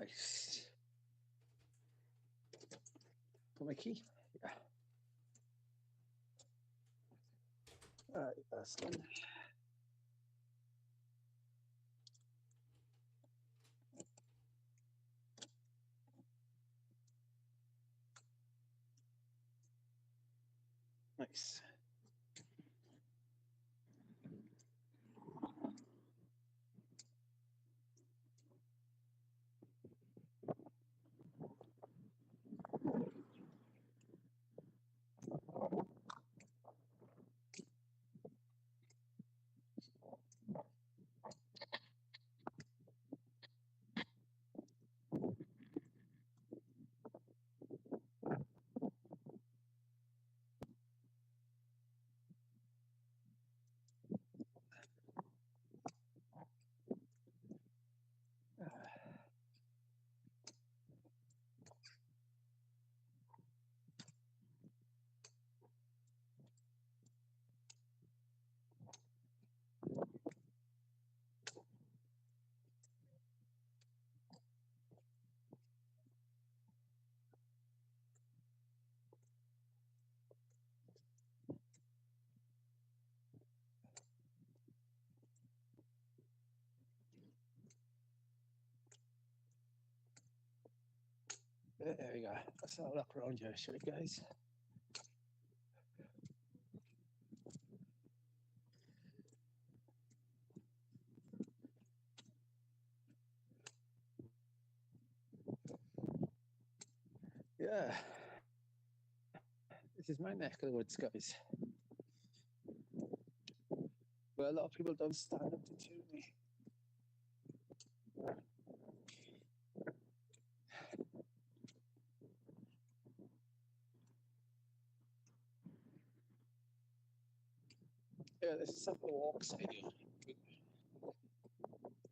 Right. Put my key. Yeah. All right, that's done. Nice. There we go. Let's have a look around here, shall we, guys? Yeah. This is my neck of the woods, guys. Well, a lot of people don't stand up to tune me. Yeah, this is some walks I do.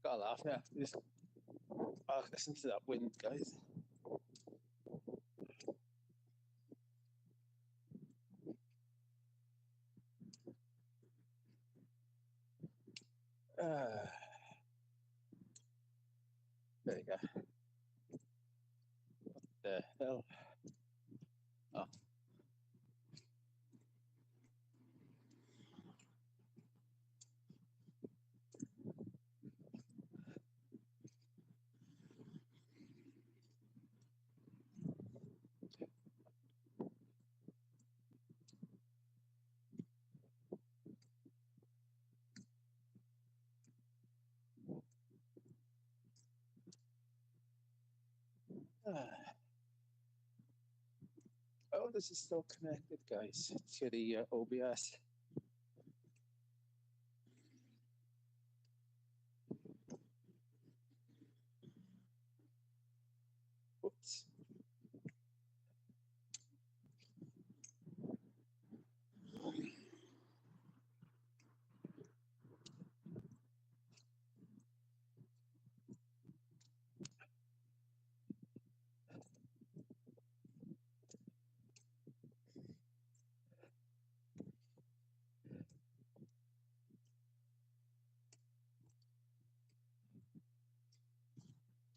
Gotta laugh now. Just listen to that wind, guys. There you go. What the hell? Oh. Oh, this is still connected, guys, to the OBS. Whoops.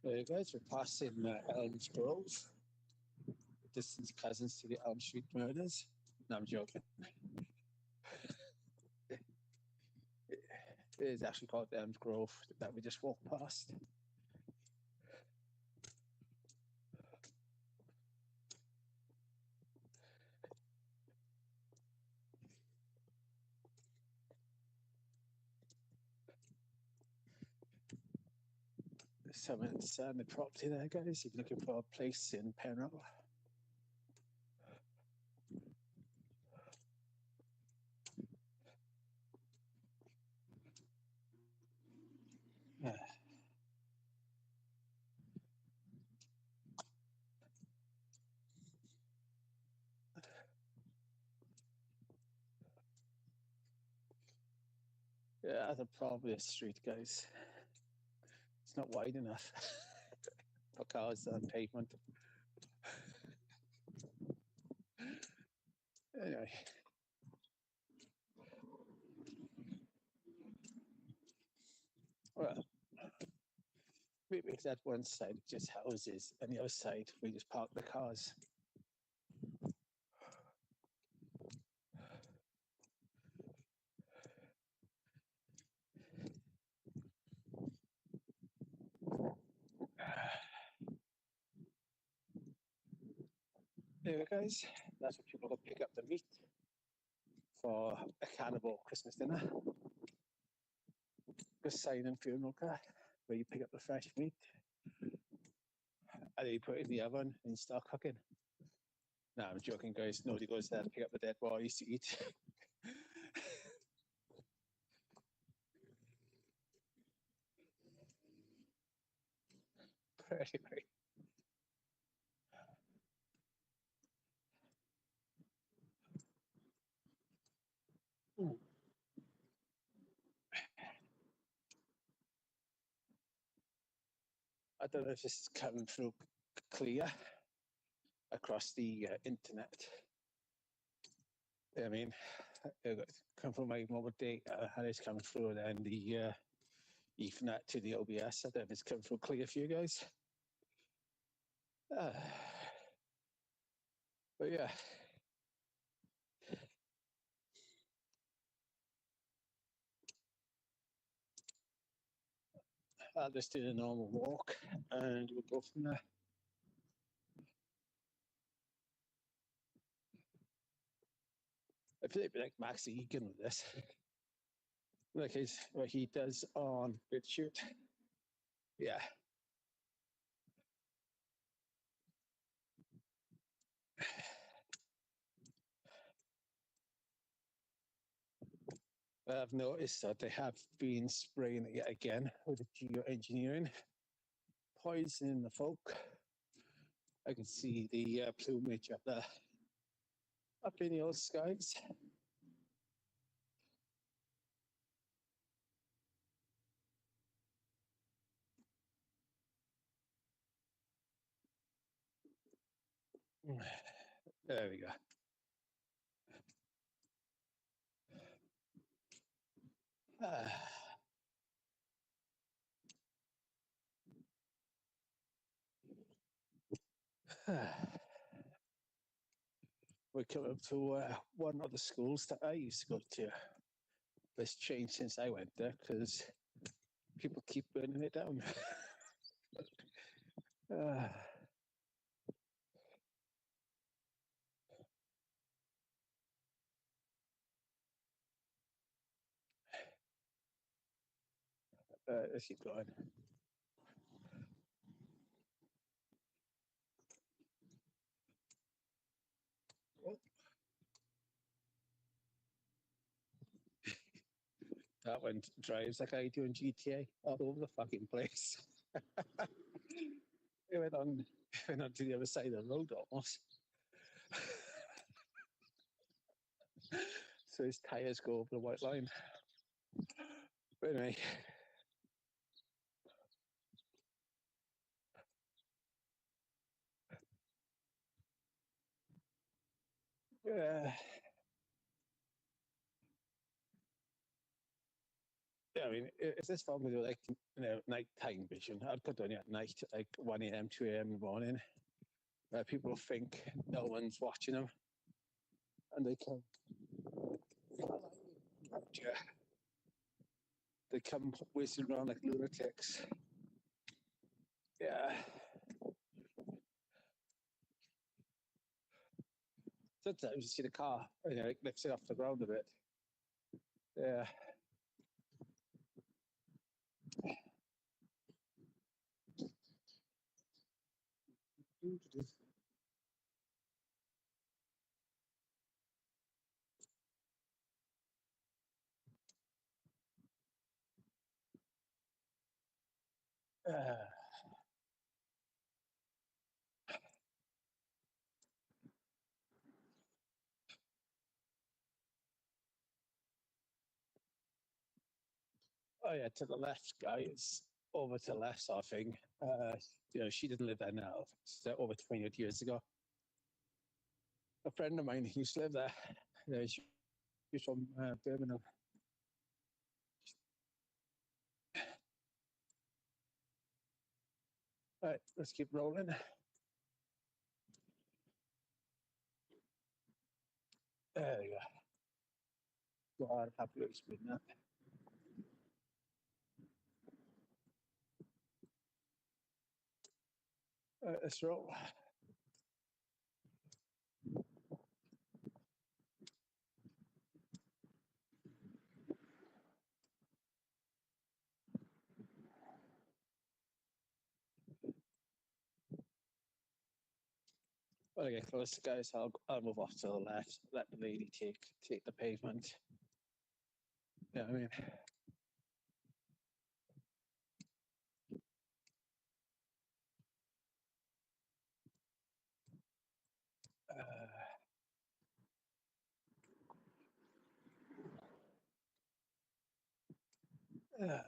There you guys, we're passing Elms Grove, distant cousins to the Elm Street murders. No, I'm joking. It is actually called Elms Grove that we just walked past. There's someone selling the property there, guys, if you're looking for a place in Penrose. Yeah, that's probably a street, guys. It's not wide enough for cars on pavement. Anyway. Well, Because that one side just houses, and the other side we just park the cars. There, guys. That's what people go pick up the meat for a cannibal Christmas dinner. The sign and funeral car where you pick up the fresh meat and then you put it in the oven and you start cooking. No, I'm joking, guys. Nobody goes there to pick up the dead bodies to eat. But anyway. I don't know if this is coming through clear across the internet. I mean, it come from my mobile data, and it's coming through, and then the Ethernet to the OBS. I don't know if it's coming through clear for you guys. But yeah. I'll just do a normal walk and we'll go from there. I feel like Max Egan with this. Like what he does on BitChute. Yeah. I've noticed that they have been spraying it yet again with the geoengineering, poisoning the folk. I can see the plumage up there, up in the old skies. There we go. We're coming up to one of the schools that I used to go to. It's changed since I went there because people keep burning it down. Let's keep going. That one drives like I do in GTA all over the fucking place. It went on to the other side of the road almost. So his tires go over the white line. But anyway. Yeah, I mean, if this film was like, nighttime vision, I'd put on it at night, like 1 a.m., 2 a.m. in the morning, where people think no one's watching them, and they come. They come whizzing around like lunatics. Yeah. Sometimes you see the car, it lifts it off the ground a bit. Yeah. Oh yeah, to the left, guys. Over to the left sort of thing. She didn't live there now. It's over 20 years ago. A friend of mine used to live there. She's from Birmingham. All right, let's keep rolling. There we go. God, happy to explain that. All right, let's roll. When I get close, guys, I'll move off to the left. Let the lady take the pavement. Yeah, I mean. Uh, uh,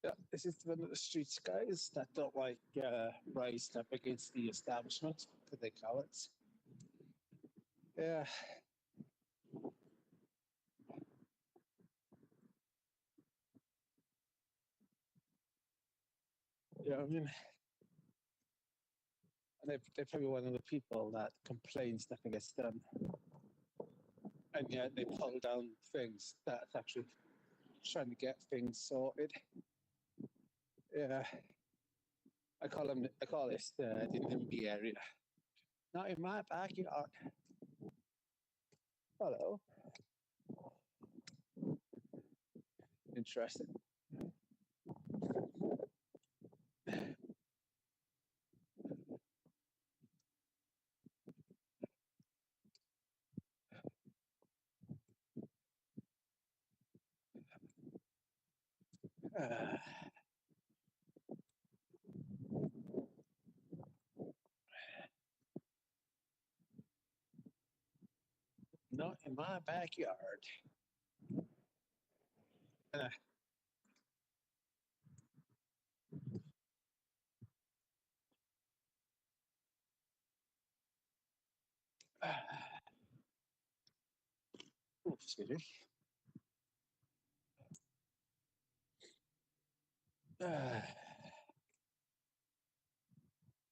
yeah, this is one of the streets, guys, that don't like rising up against the establishment, because they call it. Yeah. Yeah, I mean, and they're probably one of the people that complains nothing gets done. And yet they pull down things that's actually trying to get things sorted. Yeah. I call this the NIMBY area. Not in my backyard. Hello. Interesting. Uh, not in my backyard. Uh, uh, excuse me. Uh,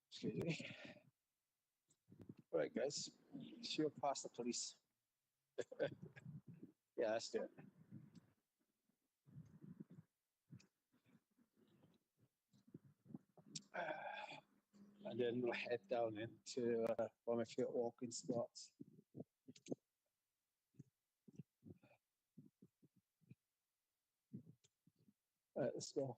excuse me. All right, guys. She'll pass the police. Yeah, let's do it. And then we'll head down into one of my favorite walking spots. All right, let's go.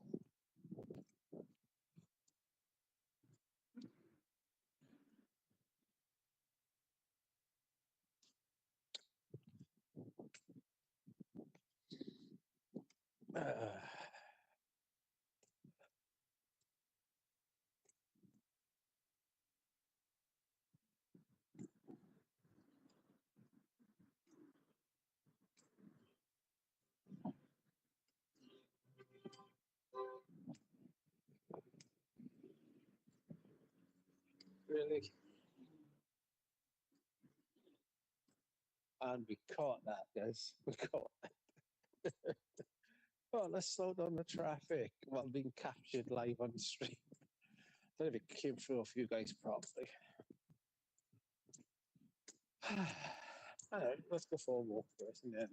Really? And we caught that, guys. We caught that. Oh, let's slow down the traffic while being captured live on the street. I don't know if it came through for you guys properly. All right, let's go for a walk first, and then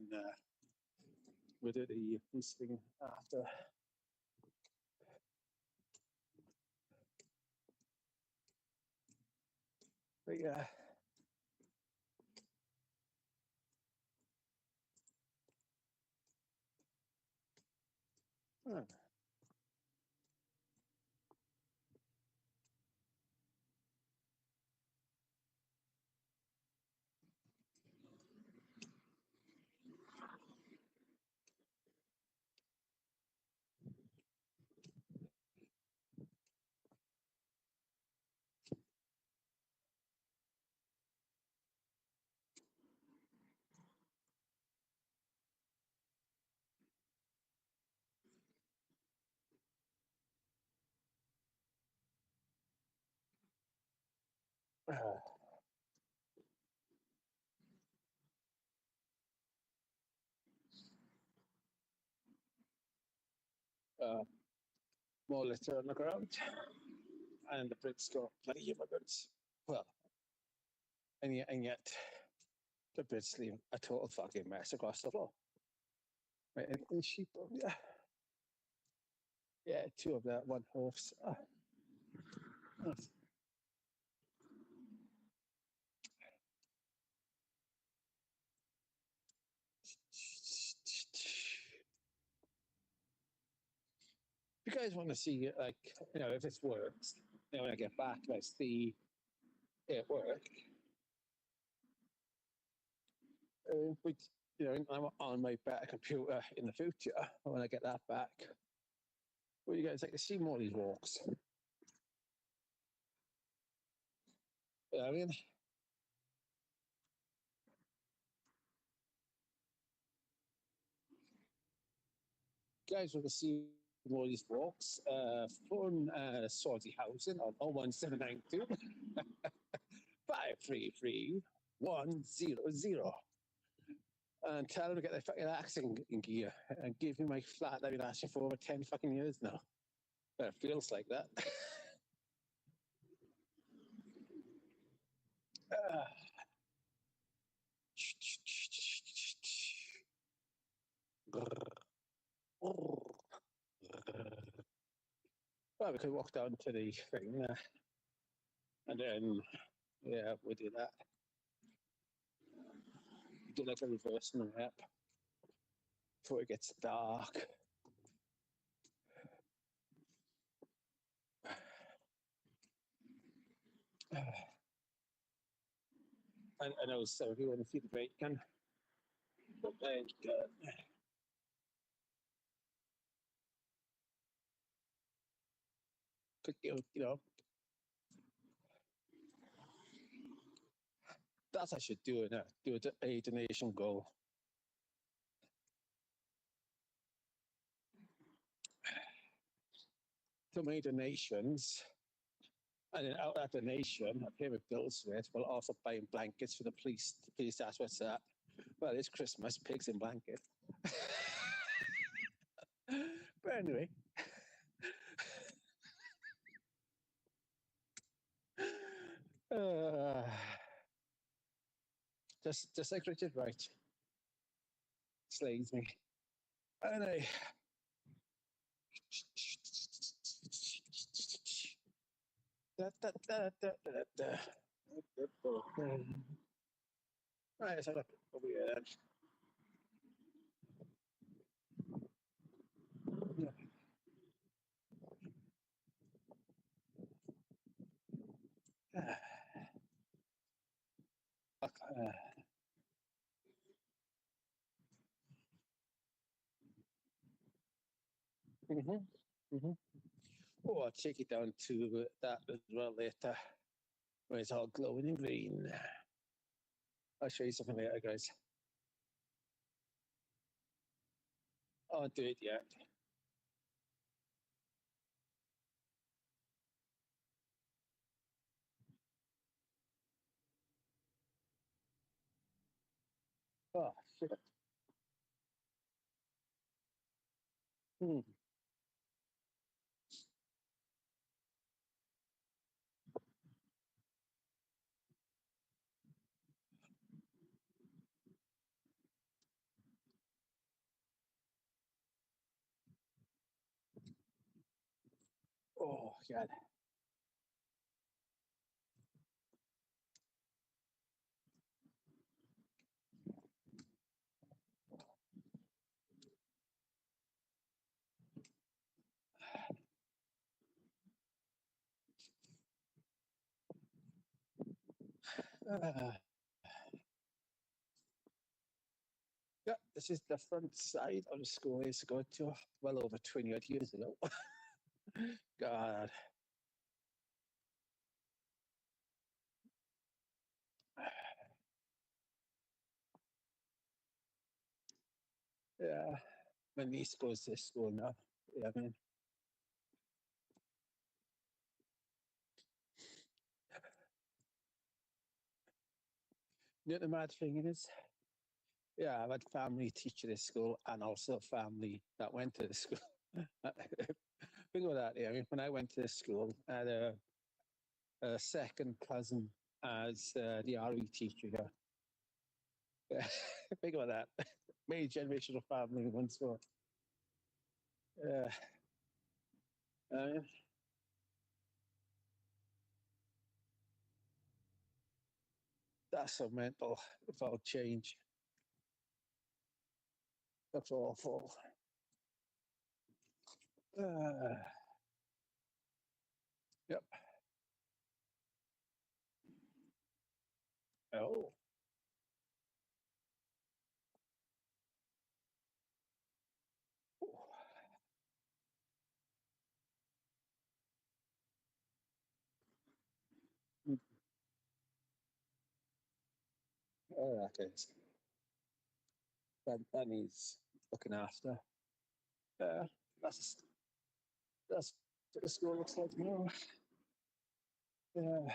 we'll do the police thing after. But yeah. Uh, uh, more litter on the ground, and the Brits got bloody immigrants. Well, and yet the Brits leave a total fucking mess across the floor. Right, and sheep, yeah, two of that, one horse. You guys want to see, like, if this works, when I get back, let's see it work. But, I'm on my better computer in the future when I get that back. Well, you guys like to see more of these walks. You know what I mean? Guys want to see more of these walks. Phone Saudi Housing on 01792 533 100. And tell them to get their fucking accent in gear and give me my flat that I've been asking for over 10 fucking years now. But it feels like that. Well, we could walk down to the thing and then, yeah, we do that. Do like a reverse on the map before it gets dark. I know some of you want to see the bacon, but then that's I should do it. Do a donation goal. So many donations, and then out of that donation, I pay my bills with, but also buying blankets for the police. The police ask what's that? Well, it's Christmas, pigs in blankets. But anyway. Just like Richard Wright. Slays me. Anyway. Right, let's have a look over here then. Oh, I'll take it down to that as well later, where it's all glowing in green. I'll show you something later, guys. I won't do it yet. Oh, shit. Oh, God. Yeah, this is the front side of the school I used to go to well over 20 odd years ago. God. Yeah. My niece goes to this school now. Yeah, I mean. You know, the mad thing is, yeah, I've had family teach at this school and also family that went to the school. Think about that. Yeah, I mean, when I went to this school, I had a second cousin as the RE teacher. Yeah. Think about that. Many generational family in one school. Yeah. Uh, that's so mental. Without change. That's awful. Uh, yep. Oh. Oh, that is. That needs looking after. Yeah, that's what the school looks like now. Yeah,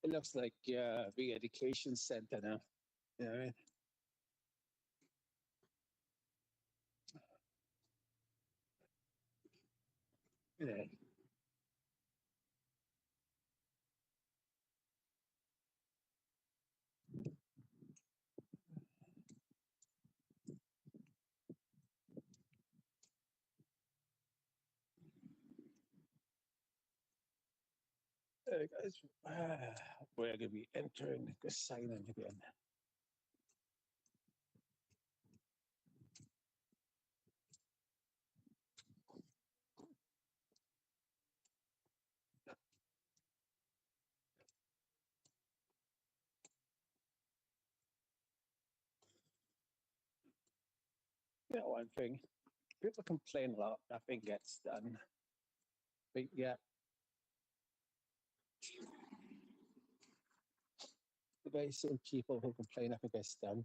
it looks like a big education center now. You know what I mean? Yeah. Guys, we're going to be entering the sign-in again. You know, one thing, people complain a lot, nothing gets done. But yeah, the very same people who complain nothing gets done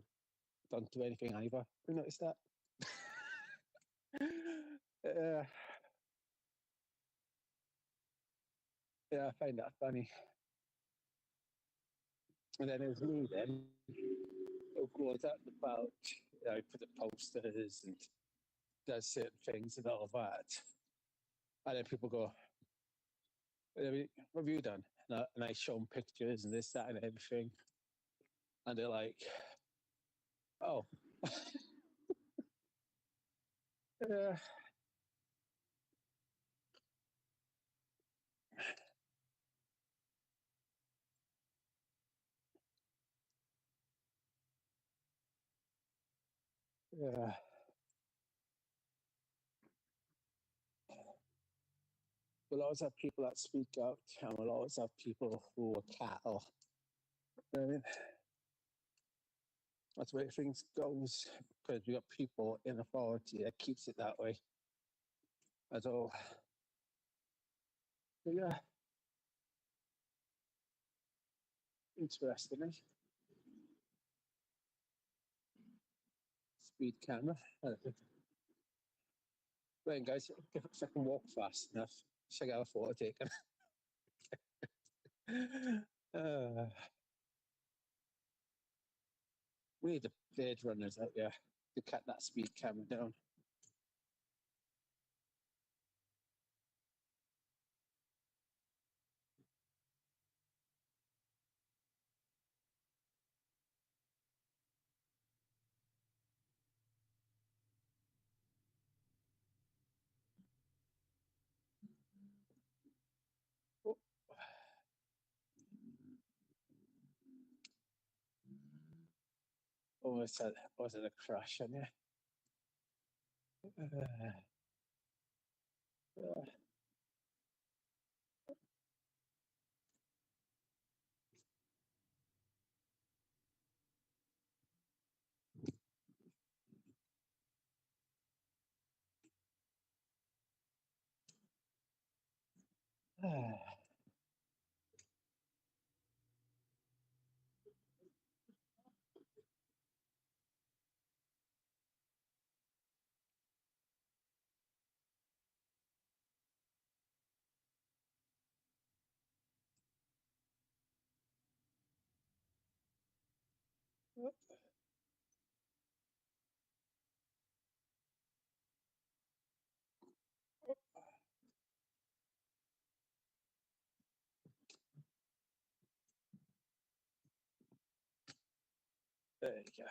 don't do anything either. You notice that? uh, yeah, I find that funny. And then there's me then, who goes out and about, you know, put the posters and does certain things and all that. And then people go, what have you done? And I show them pictures and this, that, and everything. And they're like, oh, uh, yeah. We'll always have people that speak out, and we'll always have people who are cattle. You know what I mean? That's the way things goes, because we got people in authority that keeps it that way. That's all. But yeah, interesting, eh? Speed camera. Right, guys, if I can walk fast enough, check out a photo taken. We need the blade runners out there to cut that speed camera down. Oh, almost had a crash on you. Uh, uh, There you go.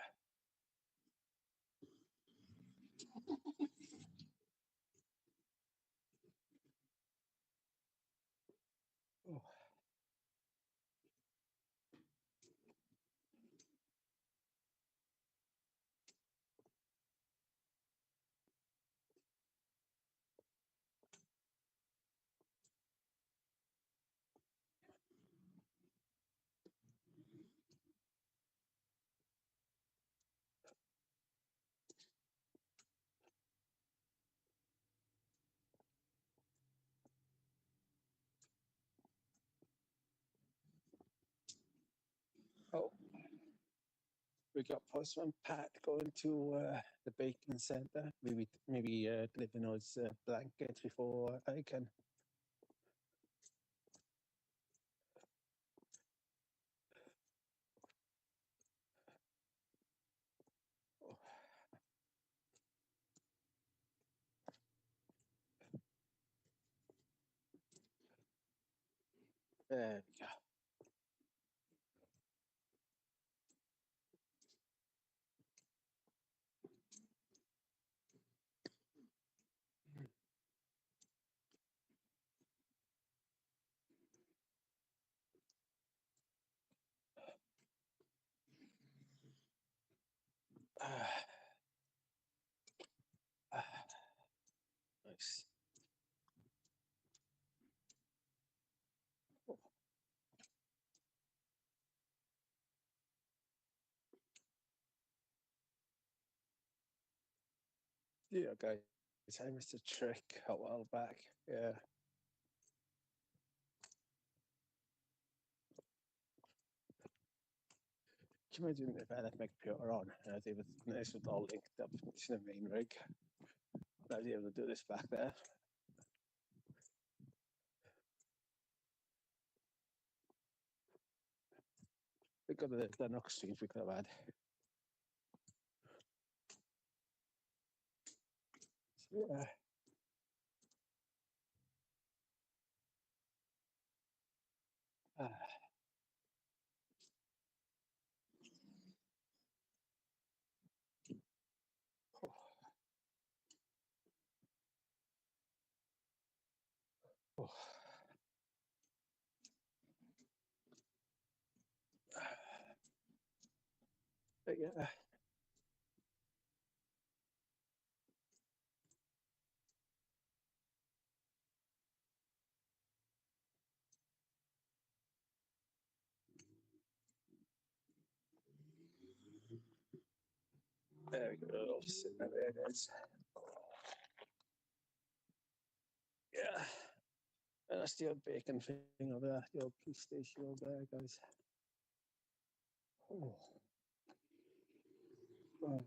Oh. Oh, we got Postman Pat going to the baking centre. Maybe delivering us blankets before I can. Oh. There we go. Nice. Oh. Yeah, guys, I missed a trick a while back. Yeah. Can you imagine if I had my computer on and I was able to, this was all linked up to the main rig? I was able to do this back there. Think of the Linux streams we could have had. Yeah. Ah. Oh. Oh. But yeah. There we go. There it is. Yeah. And that's the old bacon thing over there, the old police station over there, guys. Oh. Oh.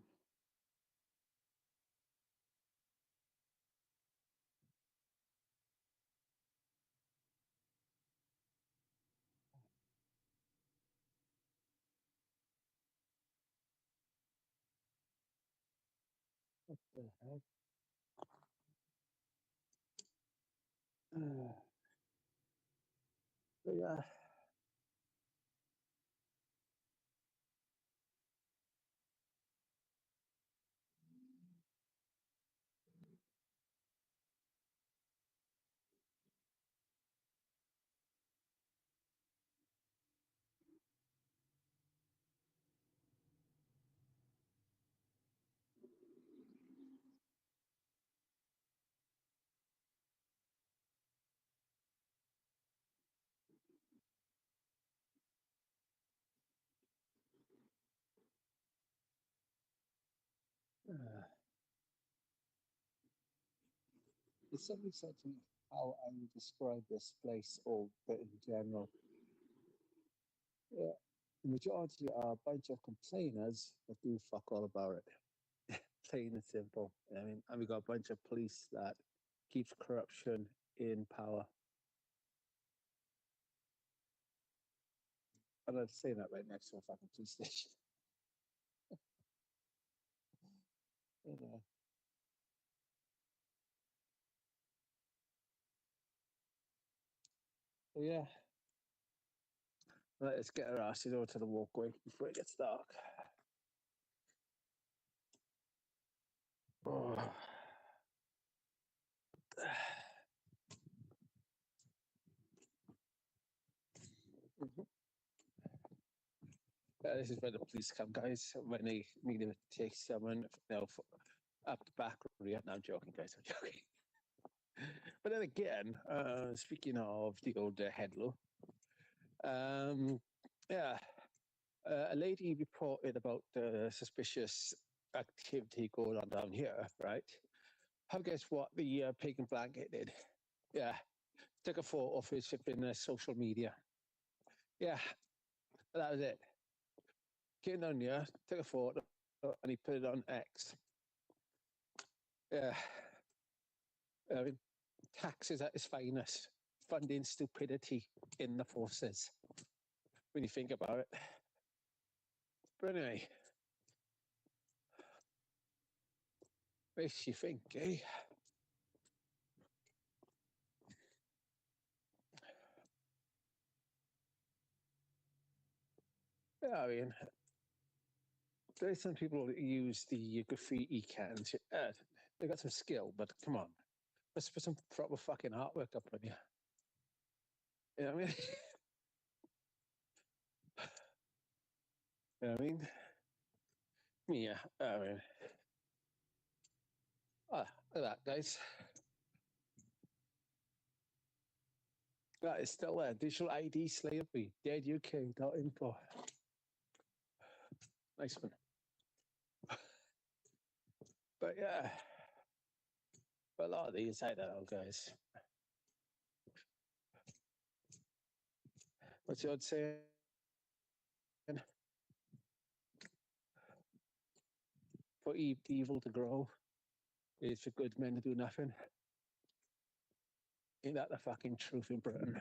What the heck? But yeah. If somebody said to me how I would describe this place or bit in general, yeah, the majority are a bunch of complainers that do fuck all about it. Plain and simple. I mean, and we got a bunch of police that keeps corruption in power. And I'm saying that right next to a fucking police station. You know. So yeah, let's get our asses over to the walkway before it gets dark. This is where the police come, guys, when they need to take someone, up the back rear. No, I'm joking, guys. I'm joking. But then again, speaking of the old headlow, yeah, a lady reported about suspicious activity going on down here, right? Have guess what the pagan blanket did? Yeah, took a photo of his flipping social media. Yeah, that was it. Came down here, took a photo, and he put it on X. Yeah, I mean, taxes at its finest, funding stupidity in the forces. When you think about it. But anyway, makes you think, eh? Yeah, I mean, there's some people that use the graffiti cans. They got some skill, but come on, let's put some proper fucking artwork up on you. You know what I mean? You know what I mean? Yeah, I mean, look at that, guys. That is still there. Digital ID slavery, deaduk.info. Nice one. But yeah, but a lot of these, I don't know, guys. What's the old saying? For evil to grow is for good men to do nothing. Ain't that the fucking truth in Britain?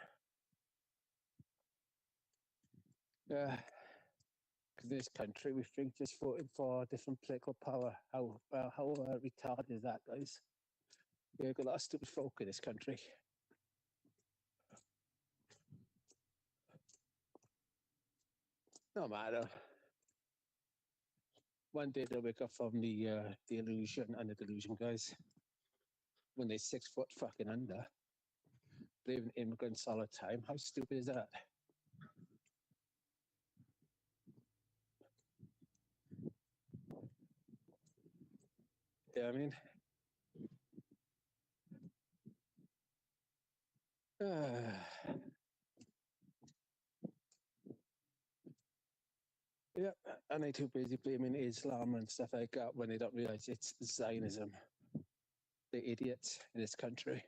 Yeah. Because in this country, we think just voting for different political power. How retarded is that, guys? Yeah, got a lot of stupid folk in this country. No matter. One day they'll wake up from the illusion and the delusion, guys. When they're 6 foot fucking under, believing immigrants all the time. How stupid is that? Yeah, I mean. Yeah, and they're too busy blaming Islam and stuff like that when they don't realise it's Zionism. The idiots in this country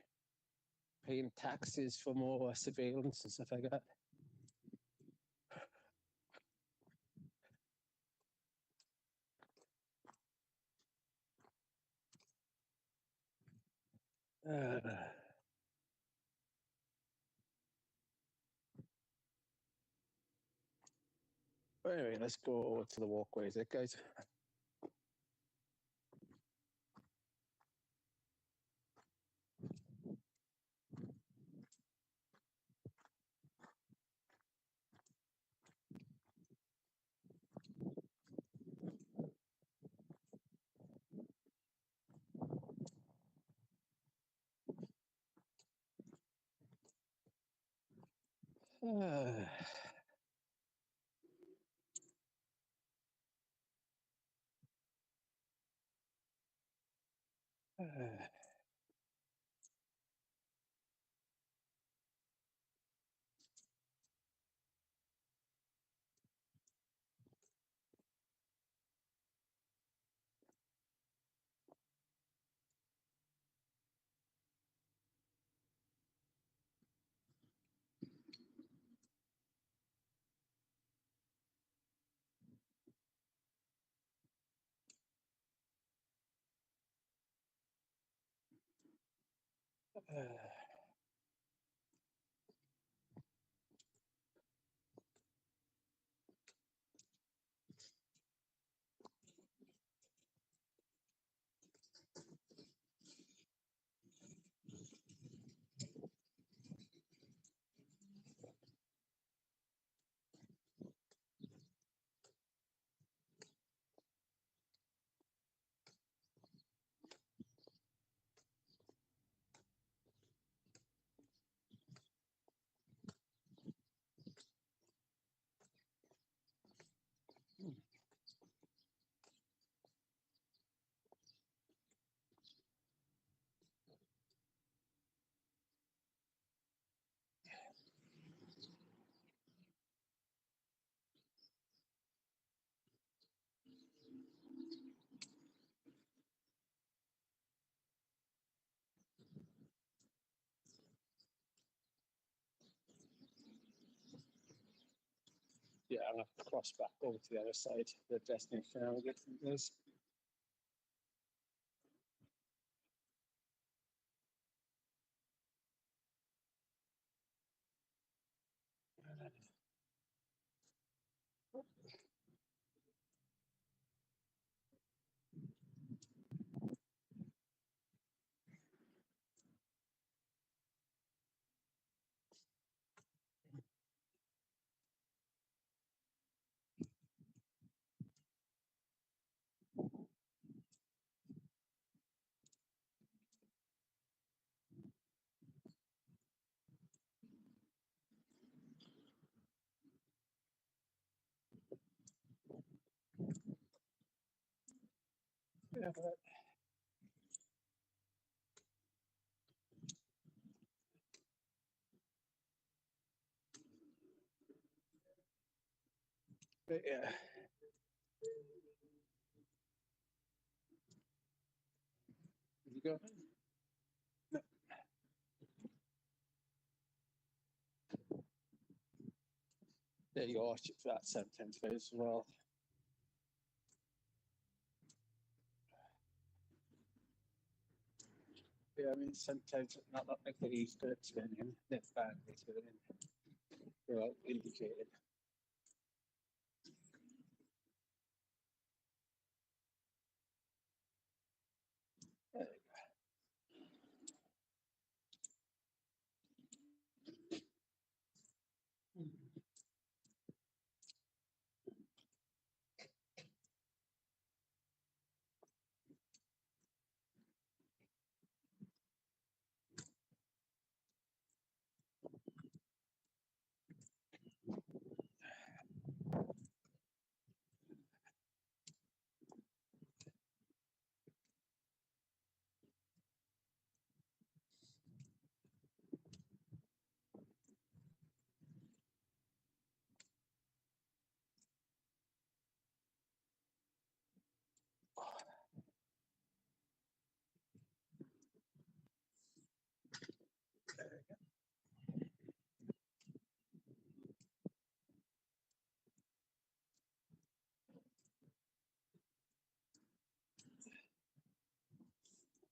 paying taxes for more surveillance and stuff like that. But anyway, let's go to the walkways, guys. Yeah, I'm going to cross back over to the other side, the destination I'll get from this. Yeah, but yeah. Did you go? No. There you go. Watch it for that sentence as well. Yeah, I mean, sometimes it's not like the Easter spinning, that's badly spinning. Well, indicated. There you go. There you go.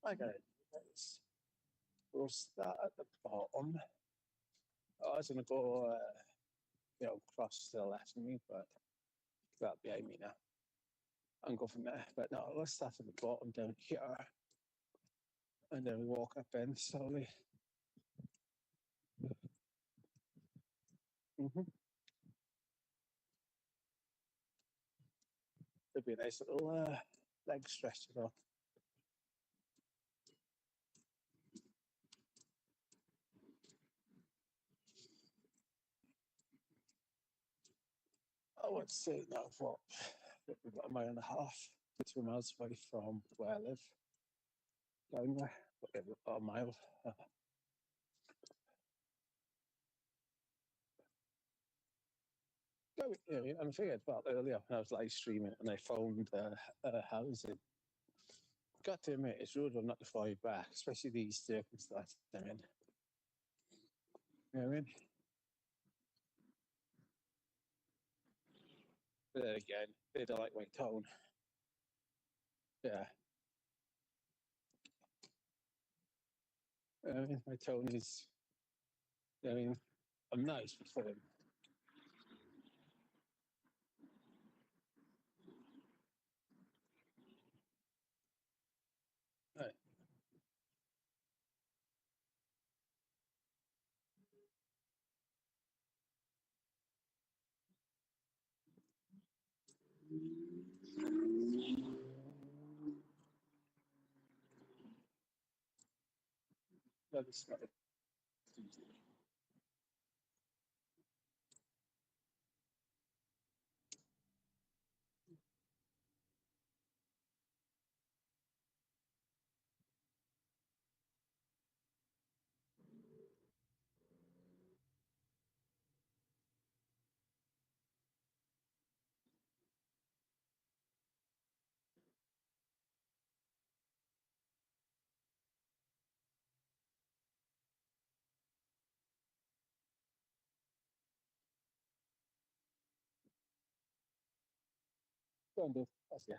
Okay, we'll start at the bottom. I was going to go, cross to the left of me, but that'll be behind me now. And go from there. But no, let's start at the bottom down here. And then we walk up in slowly. Mm-hmm. It'll be a nice little leg stretch as well. I would say now for about a mile and a half, 2 miles away from where I live. Down there, about a mile. And I figured about earlier when I was live streaming and I found housing. Got to admit, it's rude not to fly you back, especially these circumstances I'm in. You know what I mean? But then again, they don't like my tone. Yeah. I mean, my tone is, I mean, I'm nice for them. Right. That is not it. Go on, Dave. That's yeah.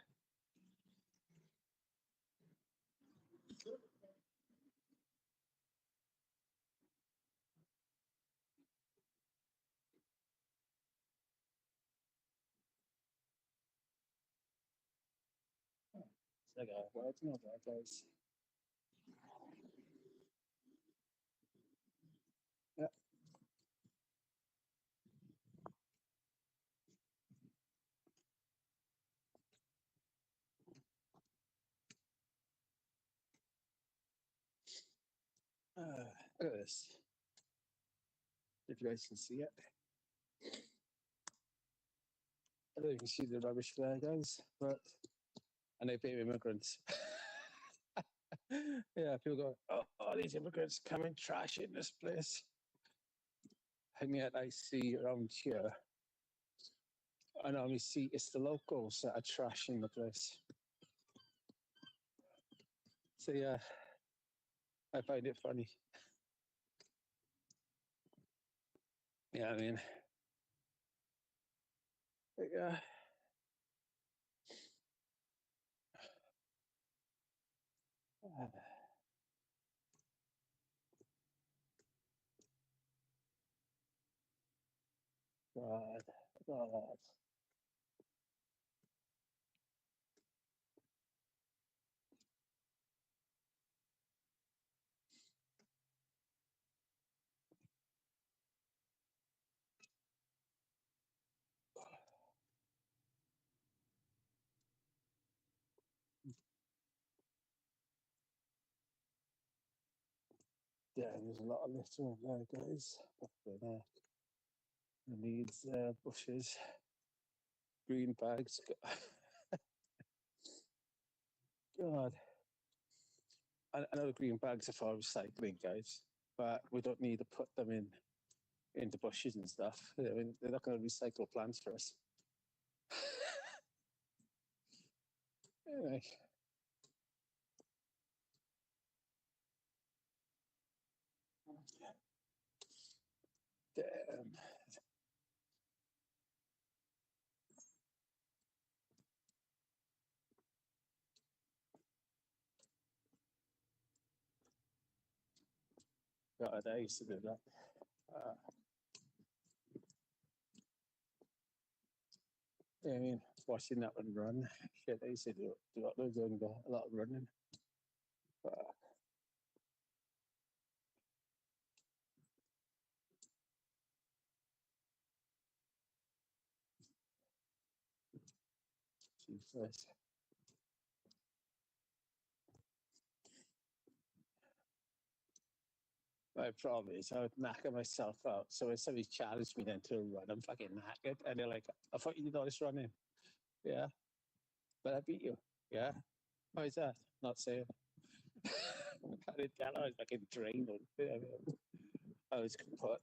It's like a word, no, that guys. Yeah. Look at this. If you guys can see it. I don't even see the rubbish there, guys, but and they pay immigrants. Yeah, people go, oh, these immigrants come and trash in this place. And yet I see around here, I normally see it's the locals that are trashing the place. So yeah, I find it funny. Yeah, I mean, yeah. God, God. Yeah, there's a lot of litter in there, guys. The needs bushes, green bags. God, I know the green bags are for recycling, guys, but we don't need to put them into bushes and stuff. I mean, they're not going to recycle plants for us. Anyway. Damn. God, I used to do that. Yeah, I mean, watching that one run. Shit, I used to do a lot of running. Jesus. My problem is I would knock myself out. So when somebody challenged me then to run, I'm fucking knackered. And they're like, I thought you did all this running. Yeah. But I beat you. Yeah. How is that? Not saying. I didn't tell I was fucking drained. I was kaput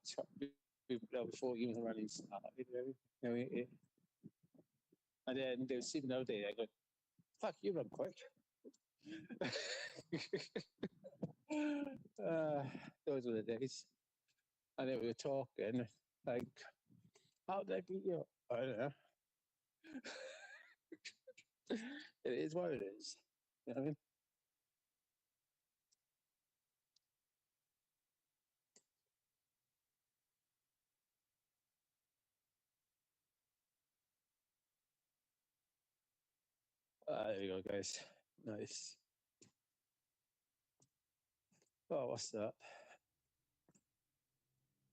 before even running started. You know, and then they would see me another day. I go, fuck, you run quick. Those were the days. And then we were talking, like, how did I beat you? I don't know. It is what it is. You know what I mean? There you go, guys. Nice. Oh, what's that?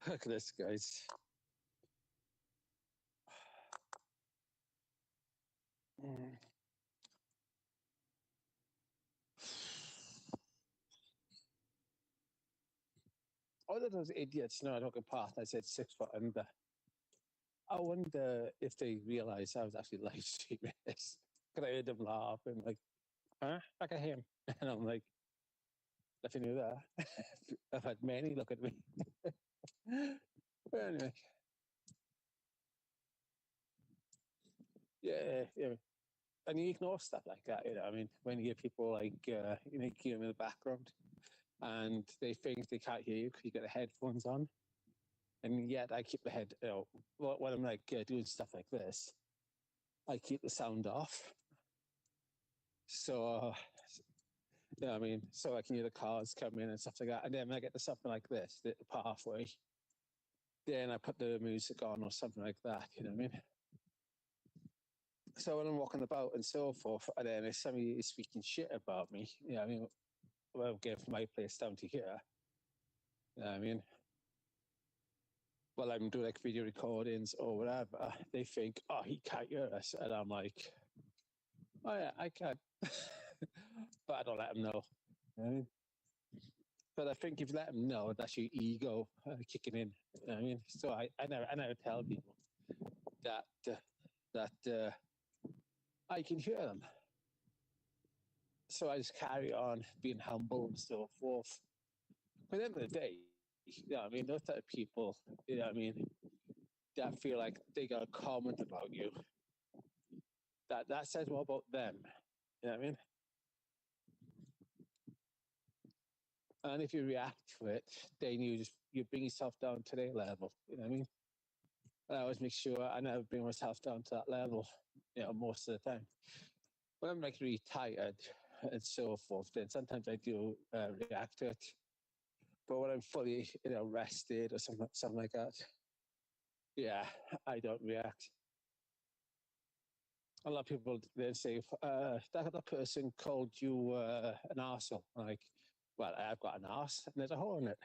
Look at this, guys. All of those idiots, I took a part. I said 6 foot under. I wonder if they realised I was actually live streaming this. Because I heard them laughing, like, huh? Look at him. And I'm like, nothing new there. I've had many look at me. But anyway. Yeah. And you ignore stuff like that, you know. I mean, when you get people like, you keep them in the background and they think they can't hear you because you got the headphones on. And yet I keep the head, when I'm like doing stuff like this, I keep the sound off. So, you know what I mean? So I can hear the cars come in and stuff like that. And then when I get to something like this, the pathway, then I put the music on or something like that, you know what I mean? So when I'm walking about and so forth, and then if somebody is speaking shit about me, you know what I mean? Well, get from my place down to here, you know what I mean? Well, I'm doing like video recordings or whatever. They think, oh, he can't hear us. And I'm like, oh yeah, I can. But I don't let them know. You know what I mean? But I think if you let them know, that's your ego kicking in. You know what I mean? So I never tell people that I can hear them. So I just carry on being humble and so forth. But at the end of the day, you know what I mean? Those type of people, you know what I mean, that feel like they got a comment about you, that says more about them. You know what I mean? And if you react to it, then you bring yourself down to their level. You know what I mean? And I always make sure I never bring myself down to that level, you know, most of the time. When I'm like really tired and so forth, then sometimes I do react to it. But when I'm fully, you know, rested or something like that, yeah, I don't react. A lot of people then say, that person called you an arsehole. I'm like, well, I've got an arse and there's a hole in it.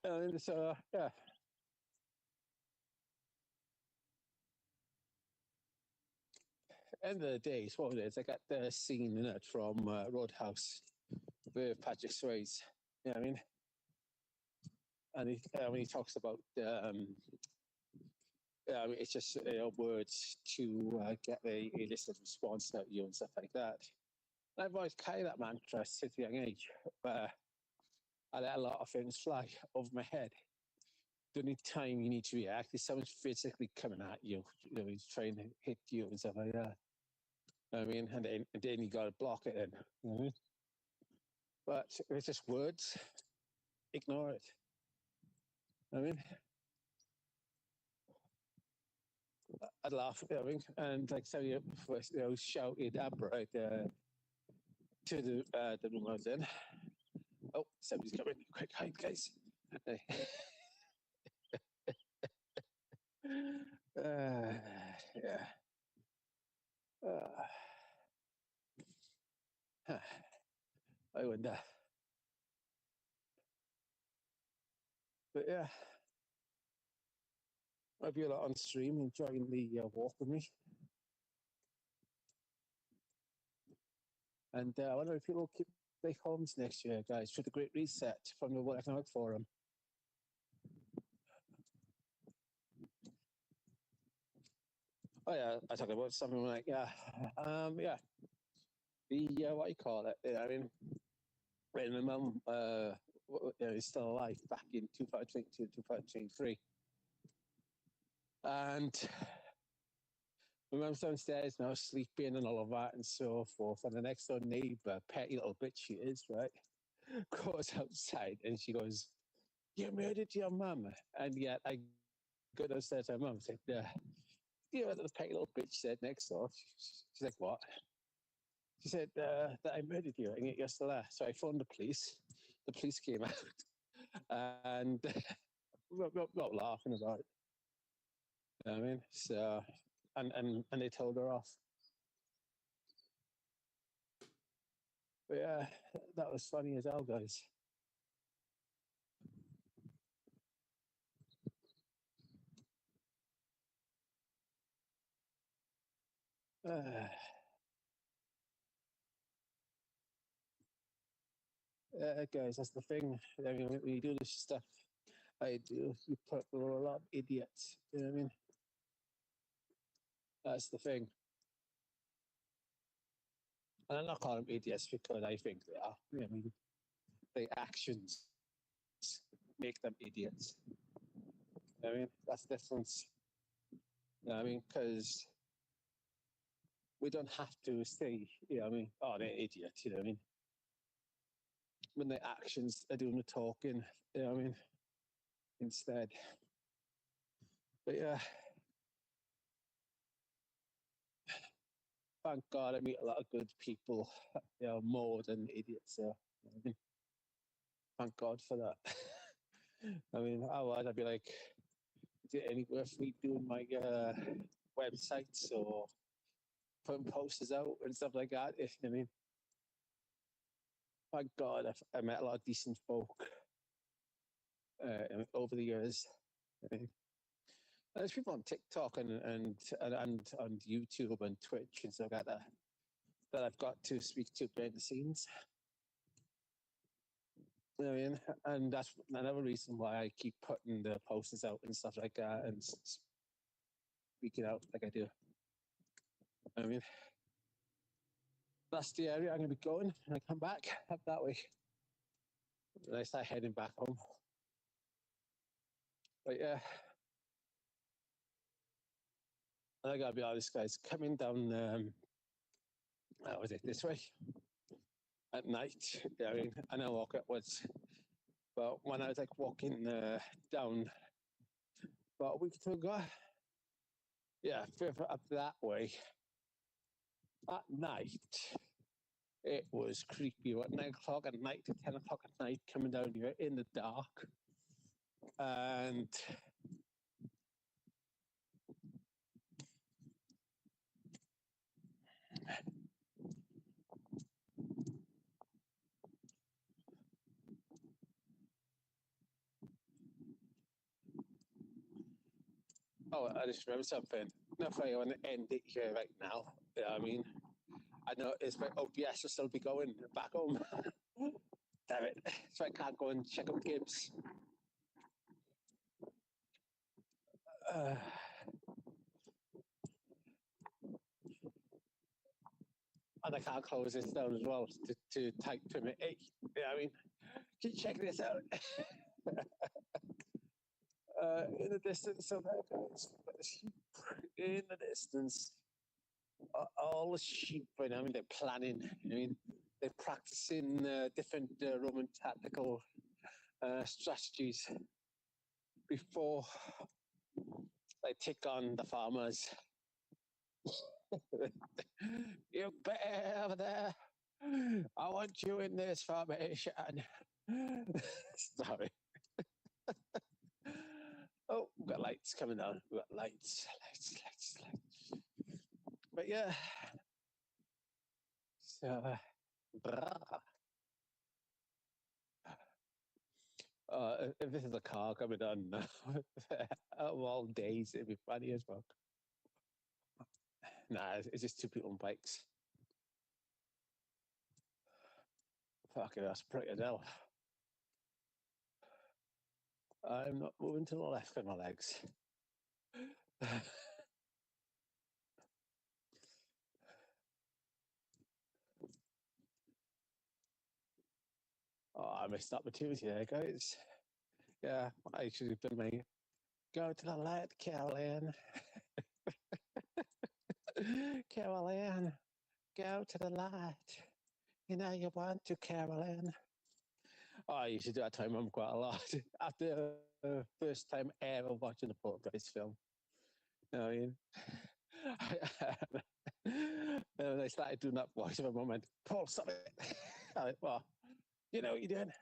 And so, yeah. End of the day, it's what it is. I got the scene in it from Roadhouse with Patrick Swayze. You know what I mean? And when he talks about it's just words to get a listed response out of you and stuff like that. And I've always carried that mantra since a young age, where I let a lot of things fly over my head. The only time you need to react is someone's physically coming at you. You know, he's trying to hit you and stuff like that. You know what I mean? And then you got to block it in. You know what I mean? But if it's just words, ignore it. You know what I mean? I'd laugh, you know what I mean? And like so, you know, shouted right to the room I was in. Oh, somebody's coming! Quick, hide, guys! Yeah. I wonder. But yeah, might be a lot on stream enjoying the walk with me. And I wonder if people keep their homes next year, guys, for the Great Reset from the World Economic Forum. Oh yeah, I talked about something like yeah, the what do you call it? I mean, when my mum is still alive back in 2022, 2023, and my mum's downstairs now sleeping and all of that and so forth, and the next door neighbour, petty little bitch she is, right, goes outside and she goes, "You murdered your mum," and yet I go downstairs to my mum and said, you know what the petty little bitch said next door? She's like, what? She said that I murdered you and you're still there. So I phoned the police. The police came out and not laughing about it. You know what I mean? So, and they told her off. But yeah, that was funny as hell, guys. Guys, that's the thing. I mean, when you do this stuff, I do, you put a lot of idiots. You know what I mean? That's the thing. And I'm not calling them idiots because I think they are. You know what I mean? Their actions make them idiots. You know what I mean? That's the difference. You know what I mean? Because we don't have to say, you know what I mean? Oh, they're idiots, you know what I mean? When their actions are doing the talking, you know what I mean? Instead. But yeah, thank God I meet a lot of good people, more than idiots. So, I mean, thank God for that. I mean, otherwise I'd be like, is it any worth me doing my websites or putting posters out and stuff like that? If I mean, thank God I met a lot of decent folk over the years. I mean, there's people on TikTok and on YouTube and Twitch and stuff like that I've got to speak to behind the scenes. You know what I mean? And that's another reason why I keep putting the posters out and stuff like that and speaking out like I do. I mean, that's the area I'm going to be going when I come back up that way. And I start heading back home. But yeah, I got to be honest, guys, coming down, was it this way? At night, I mean, I know I walk upwards, but when I was like walking down about a week or two ago, yeah, further up that way, at night, it was creepy. At 9 o'clock at night to 10 o'clock at night, coming down here in the dark. And oh, I just remember something. Not if I want to end it here right now. You know what I mean? I know it's my OBS will still be going back home. Damn it. So I can't go and check out Gibbs. And I can't close this down as well to type to me, hey, you know what I mean? Keep checking this out. In the distance, so there goes sheep in the distance. All the sheep, I mean, they're planning. I mean, they're practicing different Roman tactical strategies before they take on the farmers. You better over there. I want you in this formation. Sorry. Oh, we've got lights coming down. We've got lights. But yeah. So, if this is a car coming on of all days, it'd be funny as fuck. Nah, it's just two people on bikes. Fucking, that's pretty as hell. I'm not moving to the left with my legs. Oh, I missed opportunity there, guys. Yeah, I should have done my go to the light, Caroline. Caroline, go to the light. You know you want to, Caroline. Oh, I used to do that to my mum quite a lot. After the first time ever watching a Poltergeist film. You know what I mean? And I started doing that voice of my mum and Paul, stop it. I went, well, you know what you're doing?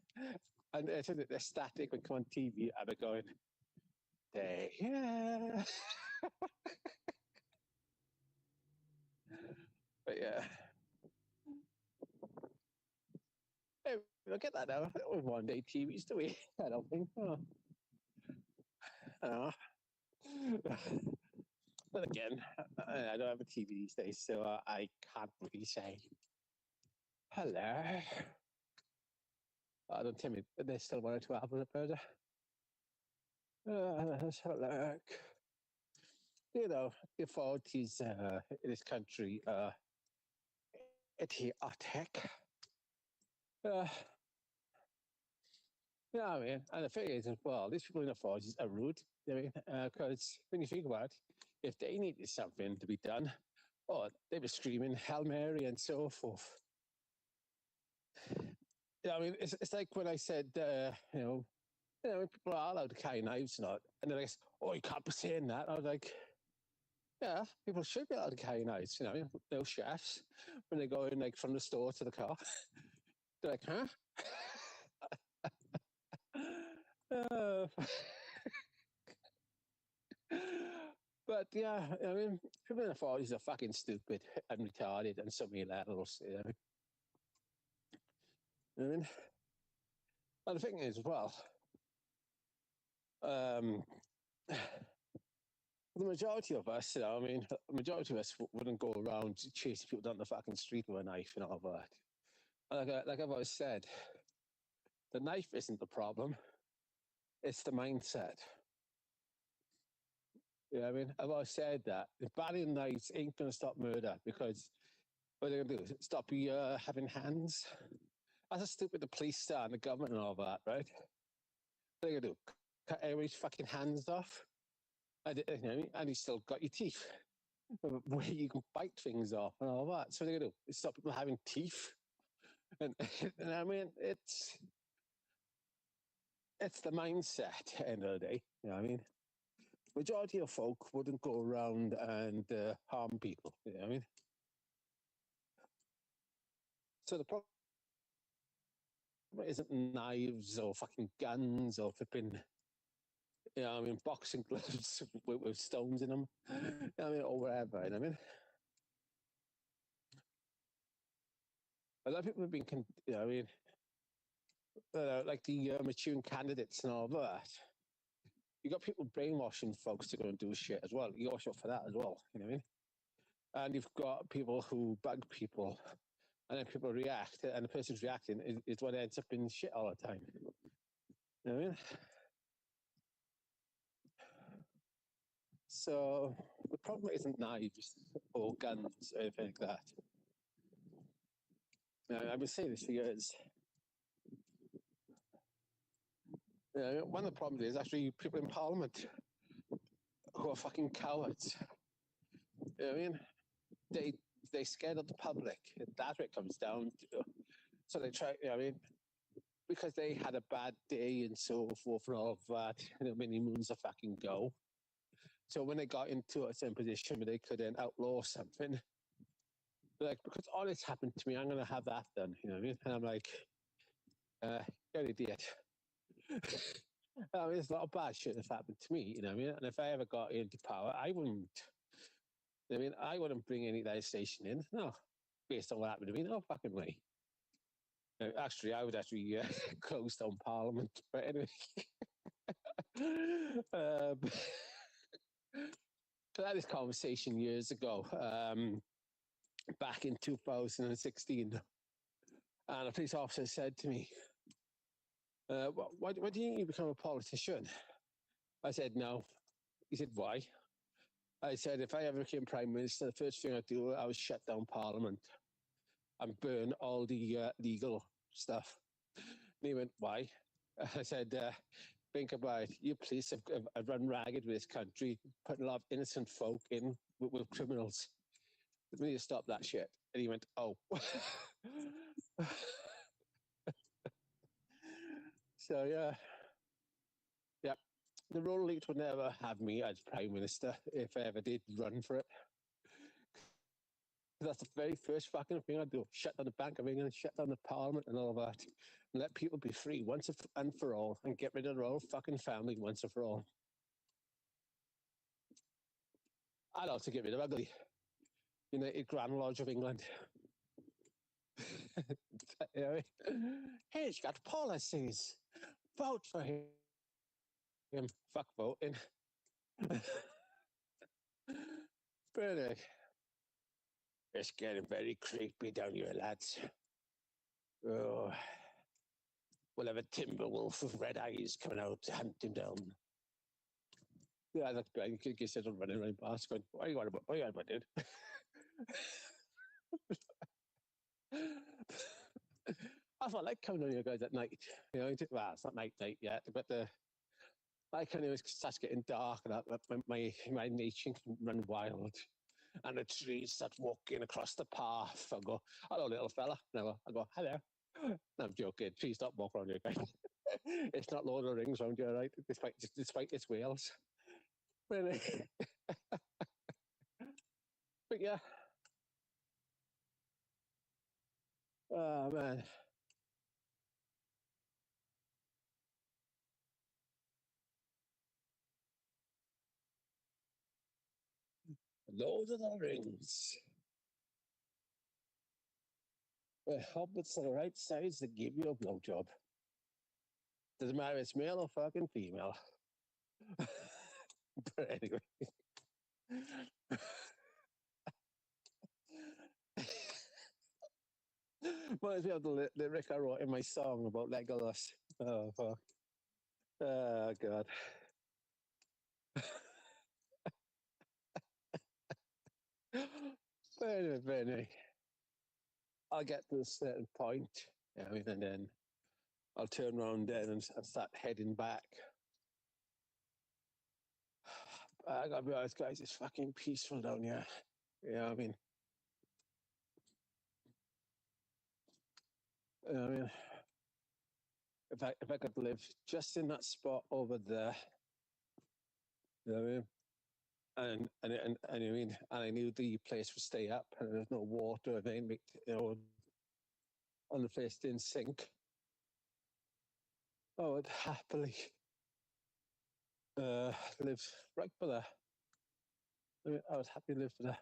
And the static would come on TV and I'd going, yeah. But yeah. Hey, we don't get that now. With one day TVs, do we? I don't think. Oh. But again, I don't have a TV these days, so I can't really say hello. I don't tell me there's still one or two apples up there. Let's have a look. You know, the authorities in this country are idiotic. Yeah, I mean, and the thing is, as well, these people in the authorities are rude. I mean, because when you think about it, if they needed something to be done, oh, they were screaming Hail Mary and so forth. Yeah, I mean, it's like when I said, you know, people are allowed to carry knives and all, and they're like, oh, you can't be saying that. I was like, Yeah, people should be able to carry knives, you know, no chefs, when they go in, like, from the store to the car. They're like, huh? But yeah, I mean, people in the 40s are fucking stupid and retarded and so many levels, you know. I mean, well, the thing is, well, the majority of us, you know, I mean, the majority of us wouldn't go around chasing people down the fucking street with a knife and all that. Like I've always said, the knife isn't the problem, it's the mindset. Yeah, I mean, I've always said that banning knives ain't going to stop murder because what they're going to do is stop you having hands. That's how stupid the police are and the government and all that, right? What are they going to do? Cut everybody's fucking hands off? And, you know, and you still got your teeth where you can bite things off and all that. So what are they going to do? Stop people having teeth? And, and I mean, it's the mindset at the end of the day. You know what I mean? Majority of folk wouldn't go around and harm people. You know what I mean? So the problem isn't knives or fucking guns or flipping, you know, I mean, boxing gloves with stones in them, you know, I mean, or whatever. You know what I mean? A lot of people have been, you know, I mean, like the maturing candidates and all that. You got people brainwashing folks to go and do shit as well. You watch out for that as well. You know what I mean? And you've got people who bug people, and then people react, and the person who's reacting is what ends up in shit all the time. You know what I mean? So the problem isn't knives or guns or anything like that. I've been saying this for years. One of the problems is actually people in Parliament who are fucking cowards. You know what I mean? They scared of the public. That's what it comes down to. So they try, you know what I mean? Because they had a bad day and so forth and all of that, you know, many moons a fucking go. So when they got into a certain position where they could then outlaw something, they're like, because all this happened to me, I'm going to have that done, you know what I mean? And I'm like, you're an idiot. I mean, there's a lot of bad shit that's happened to me, you know what I mean? And if I ever got into power, I wouldn't, I mean, I wouldn't bring any legislation in, no, based on what happened to me, no fucking way. Actually, I would actually close down Parliament, but anyway. I had this conversation years ago, back in 2016, and a police officer said to me, why do you become a politician? I said, no. He said, why? I said, if I ever became Prime Minister, the first thing I'd do, I would shut down Parliament and burn all the legal stuff. And he went, why? I said, think about it. You police have run ragged with this country, putting a lot of innocent folk in with criminals. We need to stop that shit. And he went, oh. So, yeah. Yeah. The rural elite would never have me as Prime Minister if I ever did run for it. That's the very first fucking thing I'd do. Shut down the Bank of England, shut down the Parliament and all that. And let people be free once and for all and get rid of their whole fucking family once and for all. I'd also get rid of ugly. United Grand Lodge of England. You know, he's got policies. Vote for him. Fuck voting. But it's getting very creepy down here, lads. Oh, we'll have a timber wolf with red eyes coming out to hunt him down. Yeah, that's bad. You could get settled running around past going, what are you on about, dude? I thought like coming on you guys at night. You know, well, it's not night yet, but like when it starts getting dark and my nature can run wild. And the trees start walking across the path. I go, hello, little fella. No, I go, hello. No, I'm joking. Please stop walking around here, guys. It's not Lord of the Rings around here, right? Despite its Wales. Really. But yeah. Oh, man. Lord of the Rings. The hobbits are the right size to give you a blowjob. Doesn't matter if it's male or fucking female. But anyway. Might as well have the lyric I wrote in my song about Legolas. Oh, fuck. Oh, God. But anyway, I'll get to a certain point, you know, and then I'll turn around then and start heading back. I gotta be honest, guys, it's fucking peaceful down here. You know what I mean? You know what I mean? If I could live just in that spot over there, you know what I mean? And I mean, and I knew the place would stay up, and there's no water, and then you know, on the place didn't sink. I would happily live right by there. I would happily live for there.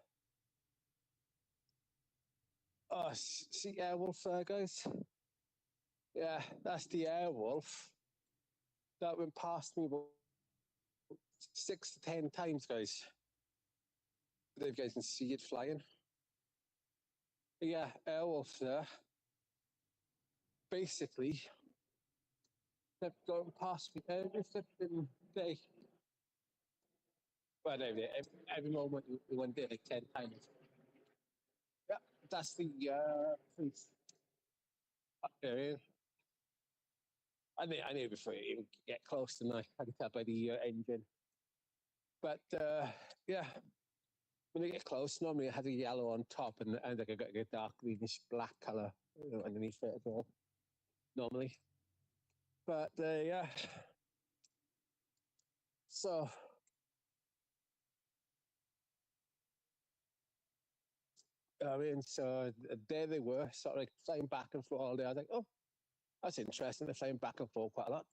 Oh, see Airwolf there, guys? Yeah, that's the Airwolf. That went past me about 6 to 10 times, guys. If you guys can see it flying. Yeah, Airwolf there. Basically, they've gone past me every flipping day. Well, every moment we went there like 10 times. Yeah, that's the police. Area. I knew before it would get close, and I could tell by the engine. But yeah, when they get close, normally it has a yellow on top and like a dark greenish black color, you know, underneath it as well. Normally, but yeah. So I mean, so there they were, sort of like flying back and forth all day. I was like, oh, that's interesting. They're flying back and forth quite a lot.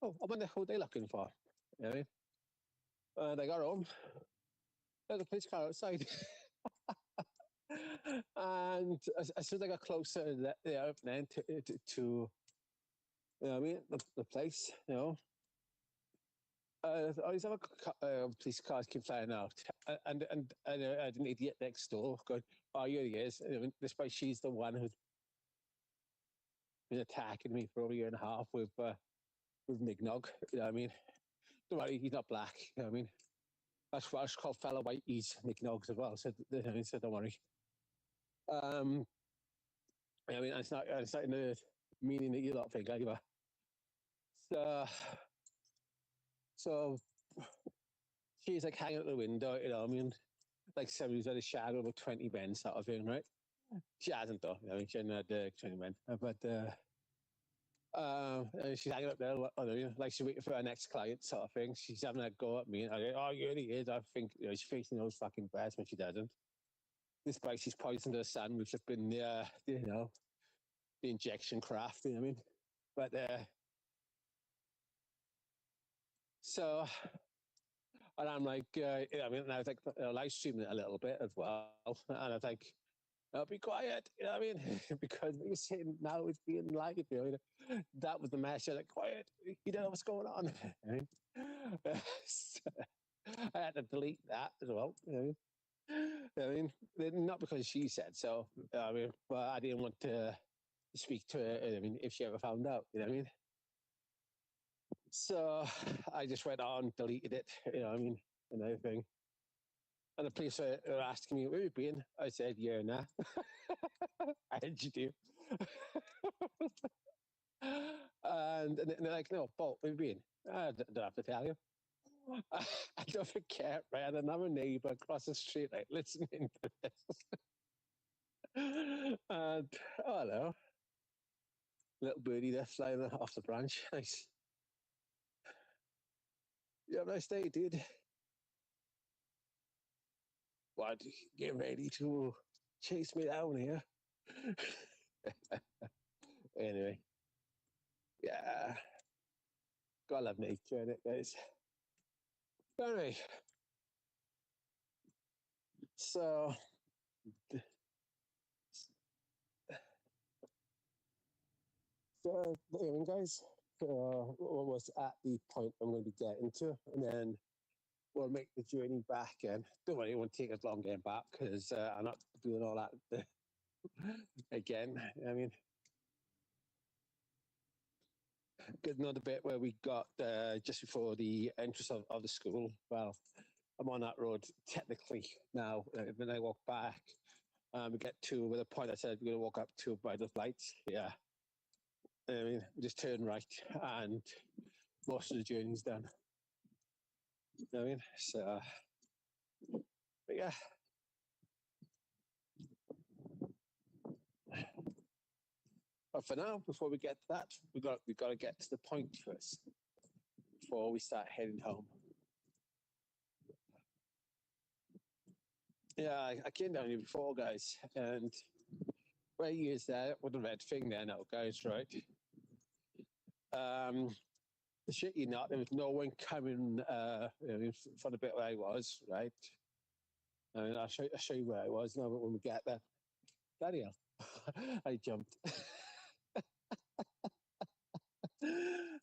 Oh, I wonder who they're looking for. You know what I mean? And I got home. There's a police car outside. And as soon as I got closer to the opening to you know what I mean, the place, you know, I always have police cars keep flying out, and an idiot next door going, "Oh, here he is." Despite she's the one who's been attacking me for over a year and a half with Mignog. You know what I mean? Don't worry, he's not black. You know what I mean? That's what I call fellow whiteys Mignogs as well. So, so don't worry. I mean, it's not in the meaning that you lot think either. So she's like hanging out the window, you know what I mean? Like somebody's had a shadow of 20 men sort of thing, right? She hasn't though, you know, she hasn't had 20 men. But she's hanging up there, like she's waiting for her next client sort of thing. She's having a go at me. And I go, oh, here he is. I think, you know, she's facing those fucking bears when she doesn't. Despite she's poisoned her son, which has been, you know, the injection craft, you know what I mean? But so, and I'm like, I mean, and I was like live streaming it a little bit as well. And I was like, oh, be quiet, you know what I mean? Because you're saying now it's being live, you know, that was the message, like, quiet, you don't know what's going on. So, I had to delete that as well, you know. I mean, not because she said so, I mean, but I didn't want to speak to her, I mean, if she ever found out, you know what I mean? So I just went on, deleted it, you know what I mean, and everything. And the police were asking me, where have you been? I said, yeah, nah. I had you do. And they're like, no, Paul, where have you been? I don't have to tell you. I don't forget, right? And another neighbour across the street, like, listening to this. And, oh, hello. Little birdie there flying off the branch. Nice. You have a nice day, dude. What? Get ready to chase me down here. Anyway, yeah, gotta love nature, innit, guys? Anyway, so anyway, guys, almost at the point I'm going to be getting to, and then we'll make the journey back. And don't worry, it won't take as long getting back because I'm not doing all that again. I mean, getting on the bit where we got just before the entrance of the school. Well, I'm on that road technically now. When I walk back, we get to where the point I said we're going to walk up to by the lights. Yeah. I mean, we just turn right and most of the journey's done. You know what I mean? So, but yeah. But for now, before we get to that, we got to get to the point first before we start heading home. Yeah, I came down here before, guys, and where he is there with the red thing there now, guys, right? The shit you not, there was no one coming for the bit where I was, right? I mean, I'll show you where I was now, but when we get there, bloody hell, I jumped.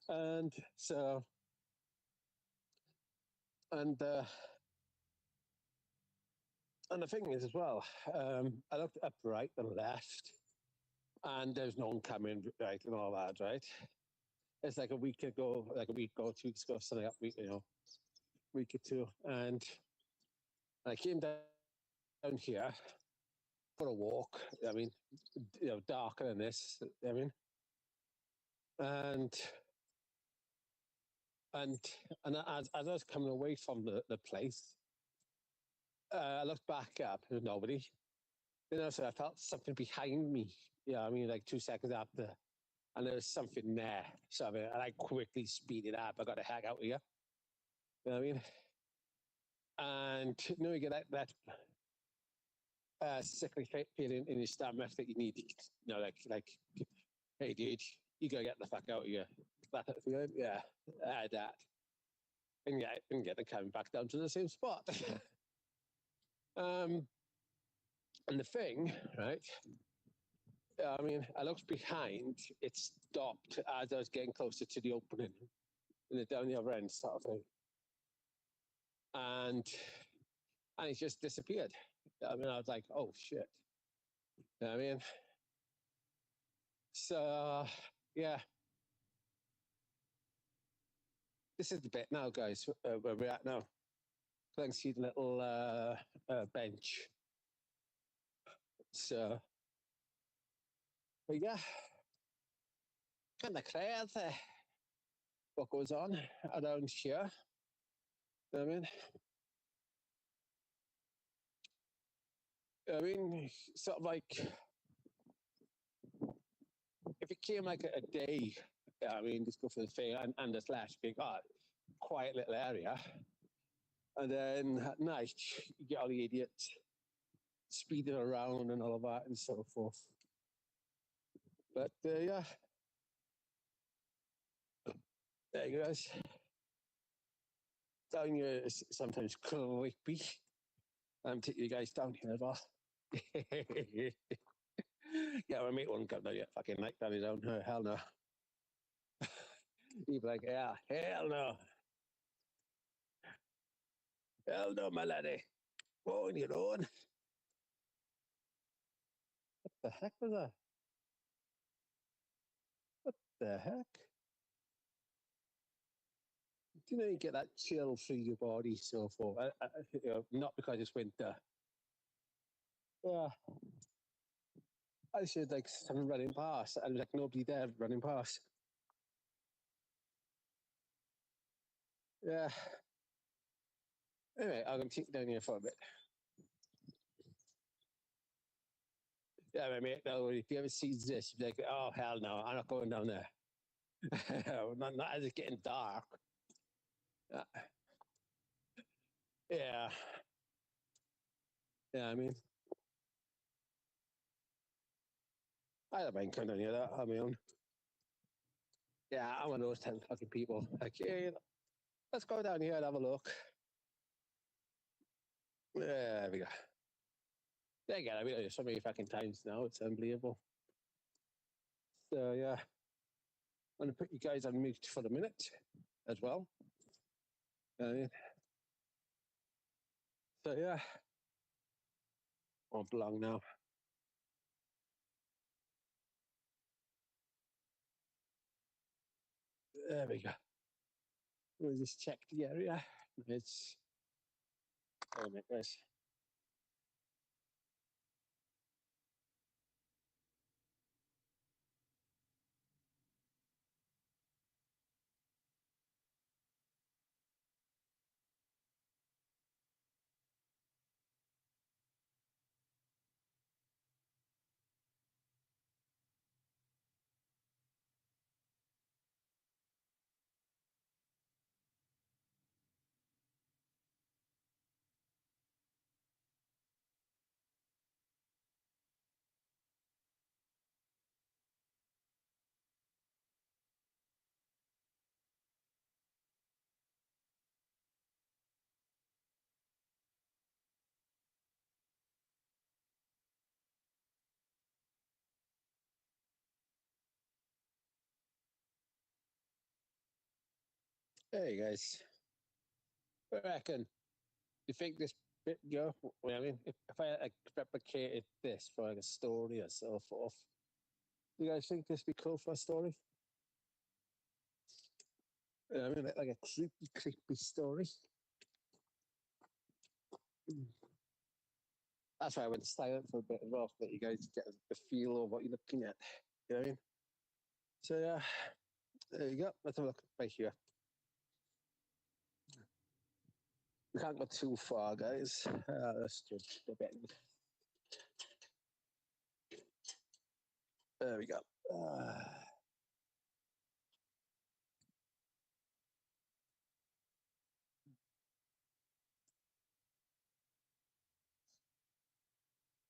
And so, and the thing is as well, I looked up right and left, and there's no one coming right and all that, right? It's like a week ago, like a week or 2 weeks ago, something like that, week or two, and I came down here for a walk. I mean, darker than this. I mean, and as I was coming away from the place, I looked back up. There was nobody. So I felt something behind me. Yeah, I mean, like 2 seconds after, and there was something there. So and I quickly speeded up. I got the heck out of here. You know what I mean? And you get that sickly feeling in your stomach that you need, like, hey, dude, you gotta get the fuck out of here. That feeling, yeah, I had that. And yeah, I didn't get the coming back down to the same spot. And the thing, right? I mean, I looked behind, it stopped as I was getting closer to the opening, and down the other end, sort of thing. And it just disappeared. I mean, I was like, oh shit. You know what I mean? So, yeah. This is the bit now, guys, where we're at now. I can see the little bench. So, but yeah, kind of crazy what goes on around here. You know what I mean, sort of like, if it came like a day, I mean, just go for the thing and the slash, big, quiet little area. And then at night, you get all the idiots speeding around and all of that and so forth. But yeah, there you guys. Down here is sometimes creepy. I'm taking you guys down here as well. Yeah, my mate won't come down yet. Fucking night down his own. Oh, hell no. He'd be like, yeah, hell no. Hell no, my laddie. Go on your own. What the heck was that? What the heck? Do you get that chill through your body, so forth? Not because it's winter. Yeah. I said like someone running past, and like nobody there running past. Yeah. Anyway, I'm going to take you down here for a bit. Yeah, my mate, no, if you ever see this, you'd be like, oh, hell no, I'm not going down there. not as it's getting dark. Yeah. Yeah, I mean, I don't mind coming down here that on my own. Yeah, I'm one of those 10 fucking people. Like, yeah, let's go down here and have a look. There we go. There again, I mean, so many fucking times now, it's unbelievable. So, yeah. I'm going to put you guys on mute for a minute as well. So, yeah. Won't belong now. There we go. We'll just check the area. It's... Oh, my gosh. Hey, guys. I reckon. You think this bit, you know, I mean, if I like, replicated this for like a story or so forth, do you guys think this would be cool for a story? I mean, like a creepy story. That's why I went silent for a bit as well, let you guys get the feel of what you're looking at. You know what I mean? So, yeah, there you go. Let's have a look right here. We can't go too far, guys. Let's just a bit. There we go.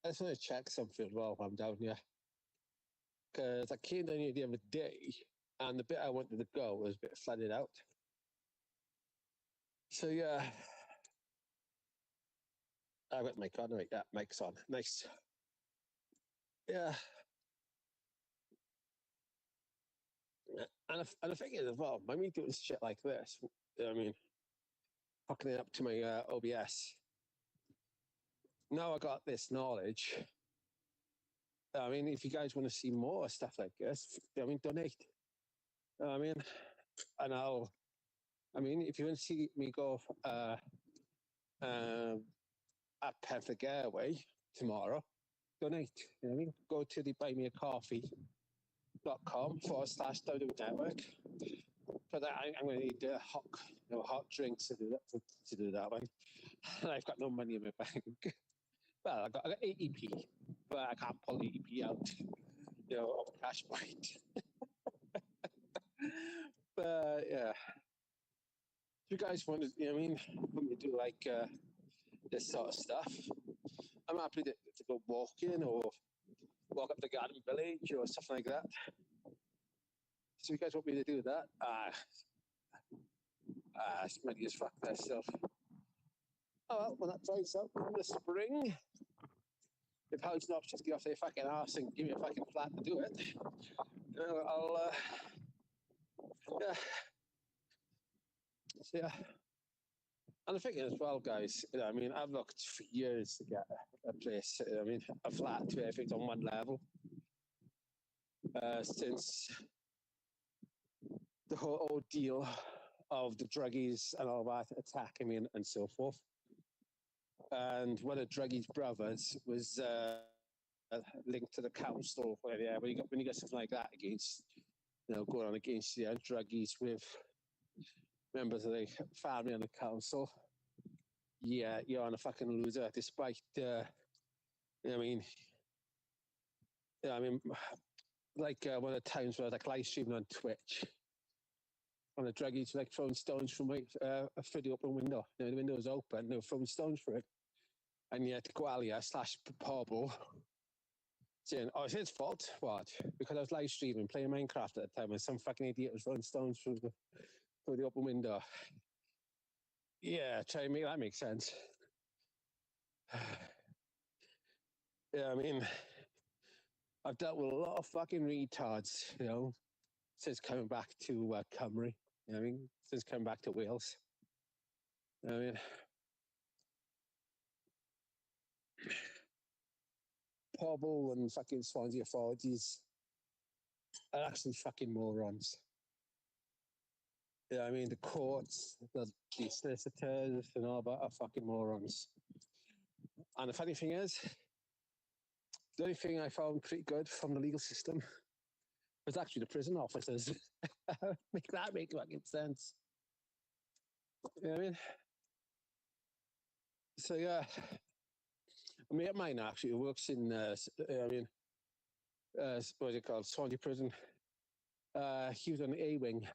I just want to check something while I'm down here. Because I came down here the other day, and the bit I wanted to go was a bit flooded out. So, yeah. I've got my card right. Yeah, mic's on. Nice. Yeah. And the thing is, as well, by me doing shit like this, I mean, hooking it up to my OBS, now I got this knowledge. I mean, if you guys want to see more stuff like this, I mean, donate. I mean, and I mean, if you want to see me go at Perfect Airway tomorrow, donate. You know what I mean? Go to the buymeacoffee.com/Dodo Network. But I'm going to need hot drinks to do that one. And I've got no money in my bank. Well, I got 80p, but I can't pull 80p out, of a cash point. But yeah, if you guys want to, want me to do like this sort of stuff, I'm happy to go walking or walk up the garden village or something like that. So you guys want me to do that? It's money as fuck there still. Oh, well, when that dries up in the spring, if House Knobs just get off their fucking arse and give me a fucking flat to do it, I'll, yeah. So, yeah. And the thing is, as well, guys, I've looked for years to get a place, a flat where everything's on one level. Since the whole ordeal of the druggies and all that attacking me and so forth. And one of Druggy's brothers was linked to the council. Yeah, when you get something like that against, going on against the Druggies with members of the family and the council, yeah, you're on a fucking loser. Despite, like one of the times where I was like live streaming on Twitch, on the Druggies like throwing stones from a fully open window. The window was open, they were throwing stones for it. And yet Gwalia slash Pobble saying, oh, it's his fault. What? Because I was live streaming, playing Minecraft at the time, and some fucking idiot was throwing stones through the open window. Yeah, try and make that make sense. Yeah, I mean, I've dealt with a lot of fucking retards, you know, since coming back to Cymru. You know what I mean? Since coming back to Wales. You know what I mean? Pobble and fucking Swansea authorities are actually fucking morons. Yeah, I mean, the courts, the solicitors and all that are fucking morons. And the funny thing is, the only thing I found pretty good from the legal system was actually the prison officers. Make that make fucking sense. You know what I mean? So, yeah, a mate of mine actually works in, what's it called, Swansea Prison. He was on the A-wing.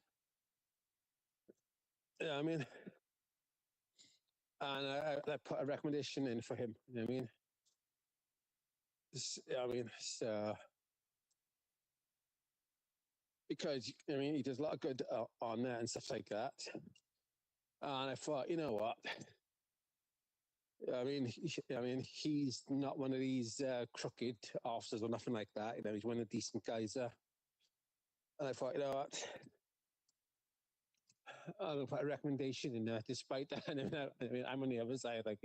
Yeah, I mean, and I put a recommendation in for him. You know what I mean? So because I mean, he does a lot of good on there and stuff like that. And I thought, you know what? I mean, he's not one of these crooked officers or nothing like that. You know, he's one of the decent guys there. And I thought, you know what? I'll put a recommendation in there, despite that. I mean, I'm on the other side, like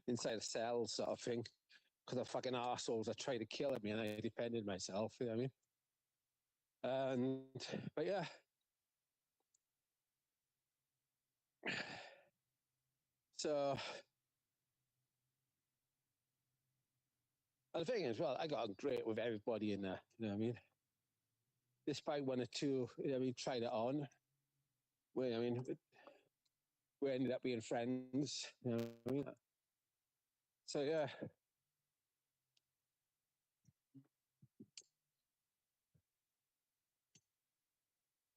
inside a cell sort of thing, because of fucking arseholes that tried to kill me, and I defended myself. You know what I mean? But yeah. So, and the thing is, well, I got on great with everybody in there. You know what I mean? Despite one or two, you know what I mean, tried it on. We ended up being friends. You know what I mean? So yeah.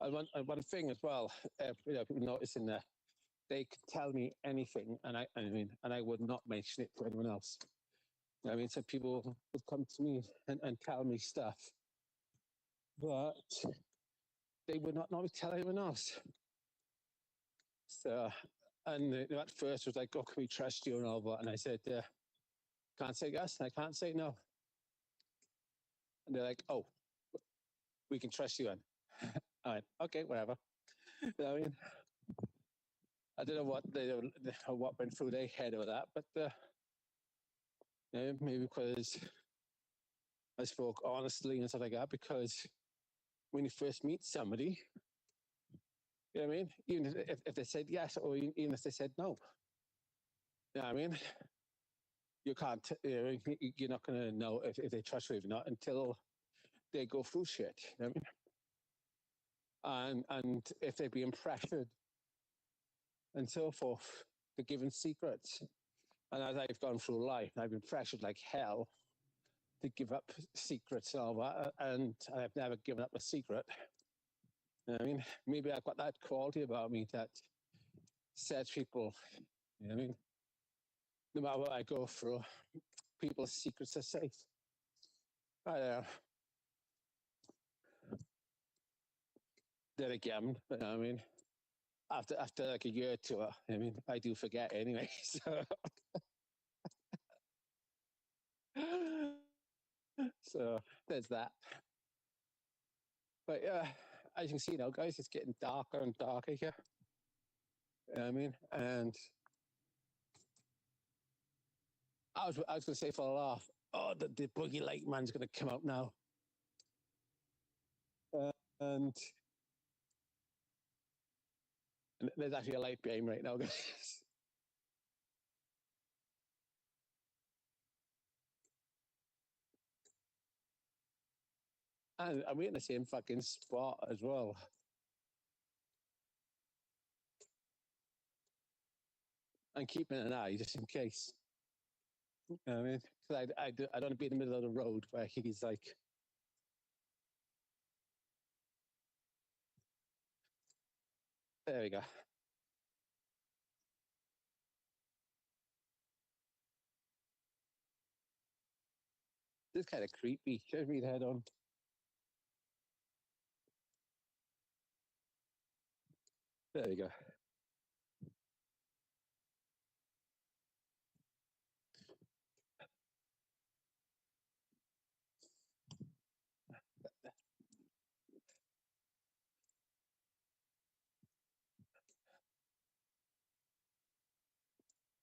And one thing as well, you know, people noticing that they could tell me anything, and I would not mention it to anyone else. You know what I mean, so people would come to me and tell me stuff, but they would not normally tell anyone else. So, and at first was like, "Oh, can we trust you?" and all that, and I said, "Can't say yes, and I can't say no." And they're like, "Oh, we can trust you." And I went, "Okay, whatever." You know what I mean? I don't know what went through their head with that, but maybe because I spoke honestly and stuff like that. Because when you first meet somebody, you know what I mean? Even if they said yes, or even if they said no, you know what I mean? You can't, you're not going to know if they trust you or not until they go through shit. You know what I mean? And if they're being pressured and so forth, they're given secrets. And as I've gone through life, I've been pressured like hell to give up secrets and all that, and I've never given up a secret. You know what I mean? Maybe I've got that quality about me that sets people, you know what I mean? No matter what I go through, people's secrets are safe. I don't know. Then again, you know what I mean? After like a year or two, I mean, I do forget anyway. So, so there's that. But yeah, as you can see now, guys, it's getting darker and darker here. You know what I mean? And I was going to say for a laugh, oh, the boogie light man's going to come out now. And there's actually a light beam right now, guys. And we're in the same fucking spot as well. And keeping an eye just in case. You know what I mean? Because I don't want to be in the middle of the road where he's like, there we go. It's kind of creepy. Should we head on? There we go.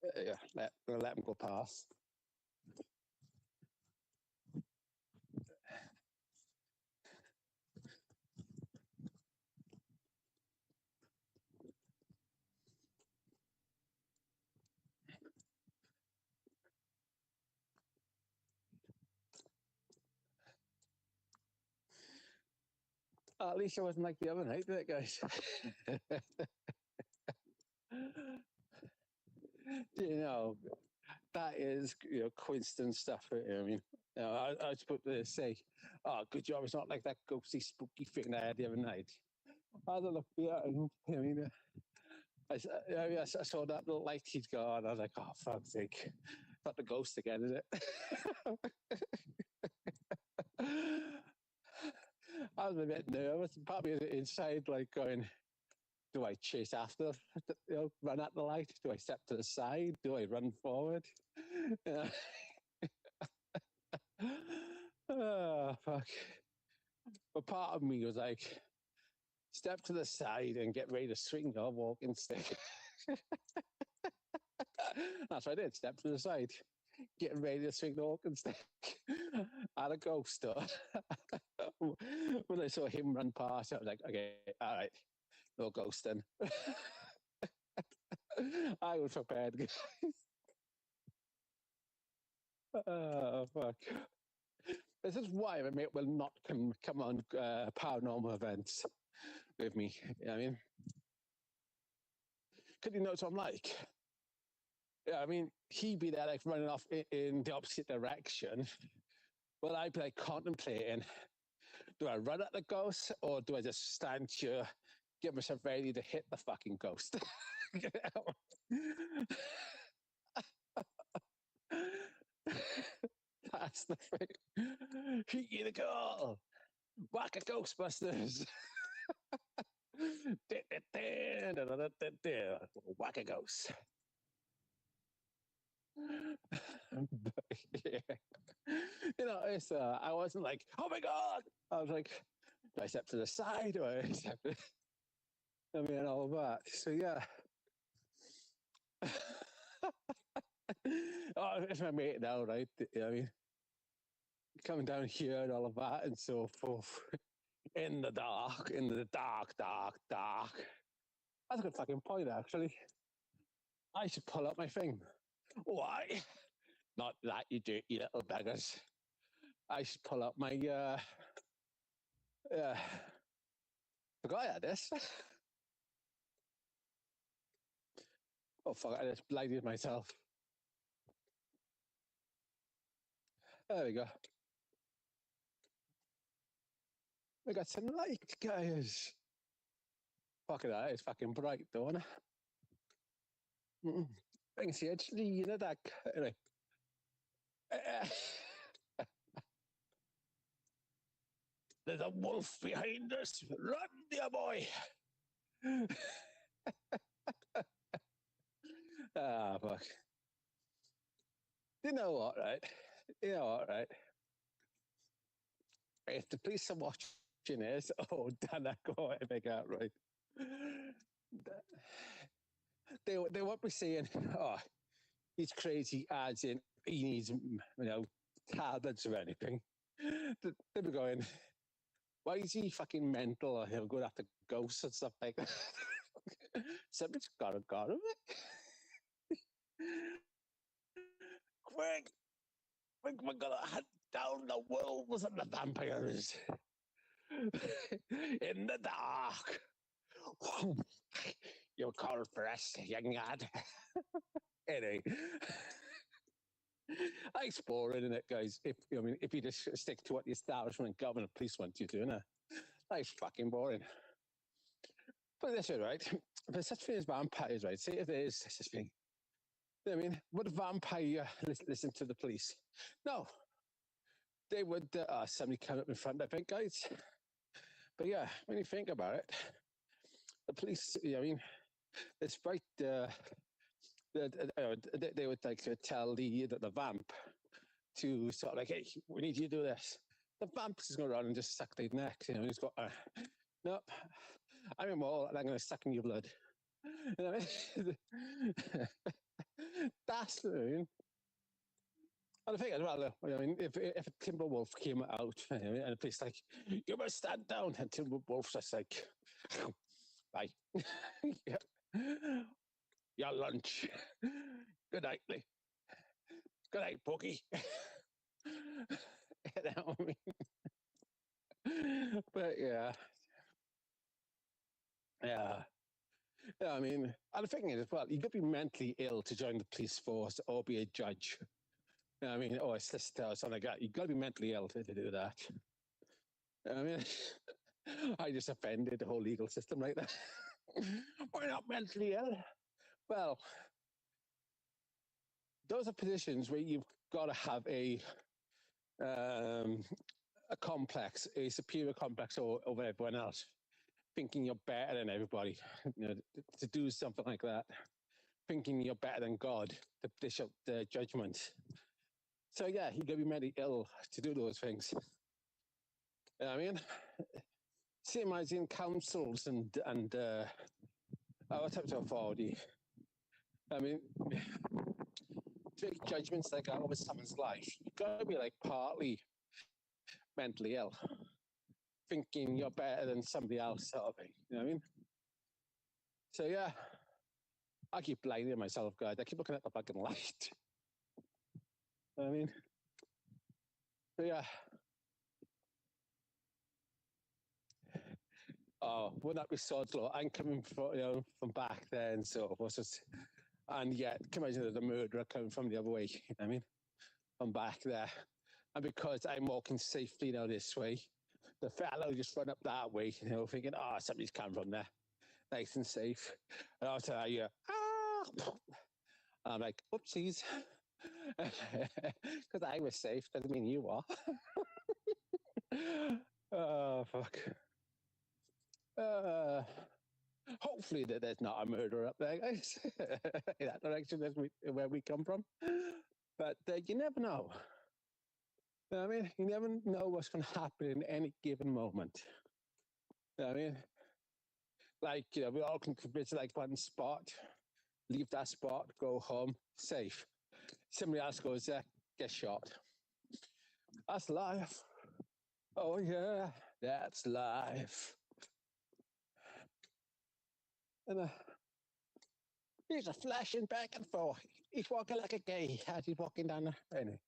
There you go. Let them go past. At least it wasn't like the other night, did it, guys? You know, that is coincidence stuff. I mean, I was supposed to say, oh, good job. It's not like that ghosty, spooky thing I had the other night. I had a look behind. I mean, I saw that little light he'd got. I was like, oh, fuck's sake. Not the ghost again, is it? I was a bit nervous. Probably inside, like going, do I chase after, run at the light? Do I step to the side? Do I run forward? Oh, fuck. But part of me was like, step to the side and get ready to swing your walking stick. That's what I did. Step to the side, getting ready to swing the walking stick. At a ghost store. When I saw him run past, I was like, okay, all right, no ghosting. I was prepared. Oh, fuck. This is why my mate will not come on paranormal events with me. You know what I mean? Because he knows what I'm like. Yeah, I mean, he'd be there like running off in the opposite direction. But I'd be like contemplating, do I run at the ghost or do I just stand here, get myself ready to hit the fucking ghost? That's the thing. He the girl. Whack a Ghostbusters. Whack a ghost. Yeah. It's I wasn't like, oh my god. I was like, do I step to the side? Do I step to... I mean, all that. So yeah. Oh, it's my mate now, right? I mean, coming down here and all of that and so forth. In the dark. That's a good fucking point, actually. I should pull up my thing. Why? Not that you do, you little beggars. I should pull up my forgot I had this. Oh fuck, I just blinded myself. There we go. We got some light, guys. Fuck it, that is fucking bright, don't it? I can see it's leaning at that. Anyway. There's a wolf behind us. Run, dear boy. Ah, fuck. You know what, right? If the police are watching this, oh, Dan, I got it, out right. They won't be saying, oh, he's crazy, as in he needs, tablets or anything. They'll be going, why is he fucking mental or he'll go after ghosts and stuff like that? Something's got him. Quick, we're gonna hunt down the wolves and the vampires in the dark. You're called for us, young lad. Anyway, it's boring, isn't it, guys? If you just stick to what the establishment, government, police want you to, innit? That's fucking boring. But this is right. If there's such thing as vampires, right? Say if there is such thing. You know what I mean, would a vampire listen to the police? No. they would somebody come up in front, I think, guys. But yeah, when you think about it, the police, I mean, despite they would like tell the vamp to sort of like, hey, we need you to do this. The vamp is going to run and just suck their necks, and he's got, nope, I'm immoral and I'm going to suck in your blood. You know what I mean? That's the mean. And I think I'd rather, I mean, if a timber wolf came out, you know, and the police like, you must stand down, and timber wolf's just like, bye. Yeah. Your lunch. Good night, Lee. Good night, Pokey. You know what I mean? But yeah. Yeah. Yeah, I mean, and the thing is, well, you could be mentally ill to join the police force or be a judge. I mean, or a solicitor or something like that. You've got to be mentally ill to do that. I mean, I just offended the whole legal system like that. We're not mentally ill. Well, those are positions where you've got to have a complex, a superior complex over everyone else, thinking you're better than everybody. You know, to do something like that, thinking you're better than God, the judgment. So yeah, you got to be mentally ill to do those things. You know what I mean? Same as in councils and other types of authority. I mean, to make judgments like that over someone's life, you've got to be like partly mentally ill, thinking you're better than somebody else, sort of thing. You know what I mean? So yeah, I keep blinding myself, guys. I keep looking at the fucking light. You know what I mean? So yeah. Oh, wouldn't that be sod's law? I'm coming from, from back there and so forth. And yet, come imagine the murderer coming from the other way. You know what I mean? From back there. And because I'm walking safely now this way, the fellow just run up that way, you know, thinking, oh, somebody's come from there. Nice and safe. And I'll tell you, I'm like, oopsies. Because I was safe, doesn't mean you are. Oh, fuck. Hopefully that there's not a murderer up there, guys. In that direction is where we come from. But you never know. You know what I mean? You never know what's going to happen in any given moment. You know what I mean? Like, you know, we all can commit to like one spot, leave that spot, go home, safe. Somebody else goes there, get shot. That's life. Oh, yeah, that's life. And he's a flashing back and forth. He's walking like a gay as he's walking down the... Anyway.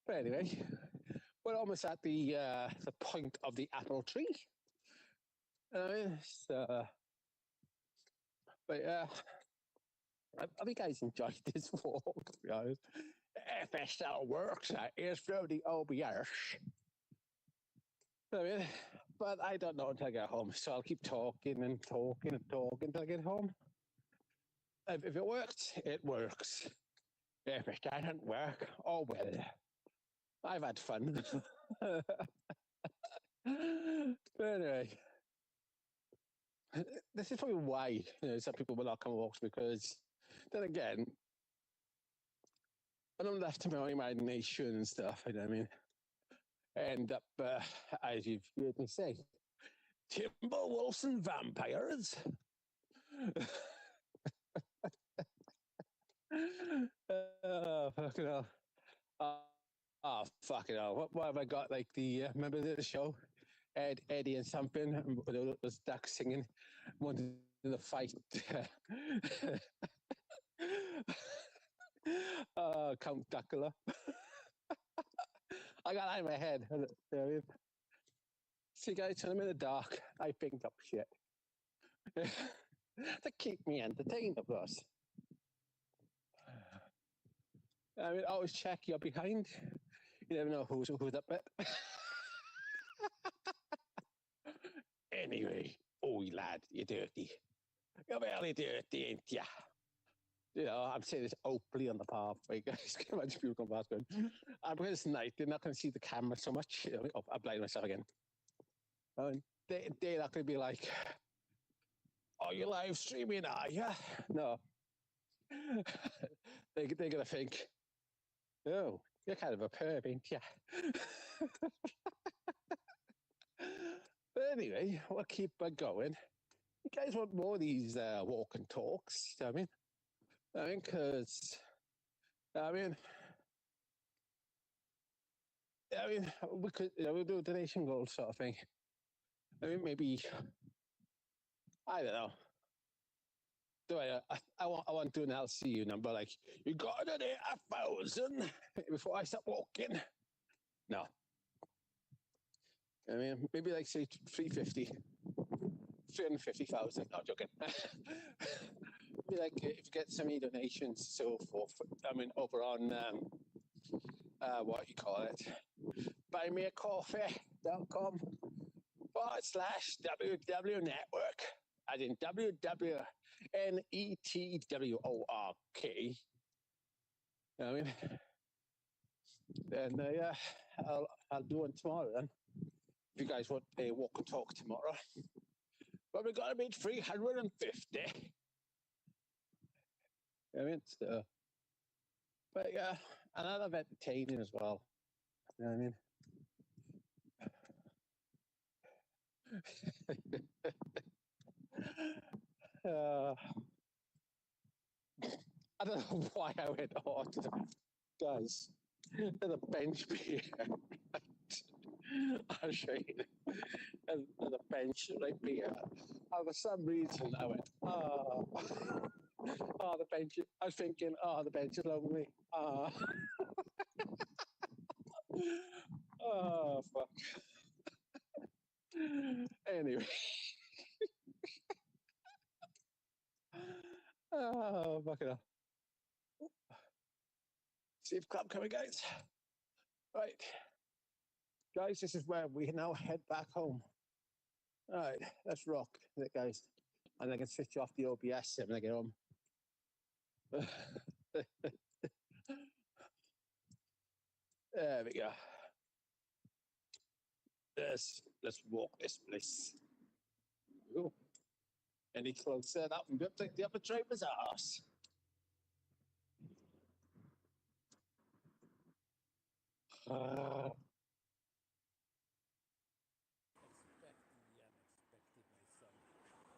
But anyway, we're almost at the point of the apple tree. So, but have you guys enjoyed this walk, to be honest? If it still works, it's through the OBS. I mean, but I don't know until I get home, so I'll keep talking and talking and talking until I get home. If it works, it works. If it doesn't work, oh well. I've had fun. But anyway, this is probably why some people will not come walks, because then again, when I'm left to my own imagination and stuff, you know what I mean, end up, as you've heard me say, timber wolves and vampires. Fucking hell. Oh, fucking hell. What have I got? Like remember the show? Eddie and something, those ducks singing, wanted to fight. Count Dracula. I got that in my head. See, guys, when I'm in the dark, I think up shit. To keep me entertained, of course. I mean, always check you're behind. You never know who's up it. Anyway, oh lad, you're dirty. You're very dirty, ain't ya? You know, I'm saying this openly on the pathway, guys. Can you imagine people come past going, because it's night, they're not going to see the camera so much. You know, I'm blind myself again. They're not going to be like, oh, you're live streaming, are you? No. They're going to think, oh, you're kind of a perv, ain't you? But anyway, we'll keep going. You guys want more of these walk and talks? You know what I mean, because we could, we'll do a donation goal sort of thing. I mean, maybe I don't know. I want to do an LCU number like you got to do 1,000 before I start walking. No, I mean maybe like say 350. 350,000. No, joking. Be like if you get so many donations, so forth. I mean, over on what you call it, buymeacoffee.com/WW Network, as in WWNETWORK. You know what I mean? Then yeah, I'll do one tomorrow then. If you guys want a walk and talk tomorrow, but we got to meet 350. I mean, so, but yeah, and I love entertaining as well. You know what I mean? I don't know why I went on to that. Guys, the bench beer. I'll show you. And the bench right beer. And for some reason, I went, oh, oh, the bench. I was thinking, oh, the bench is lonely. Oh, oh fuck. Anyway. Oh, fucking hell. Steve Club coming, guys. Right. Guys, this is where we now head back home. All right, let's rock it, guys. And I can switch off the OBS when I get home. There we go. Let's walk this place. Ooh. Any closer, that would be up like the upper driver's arse. Expect the unexpected, my son.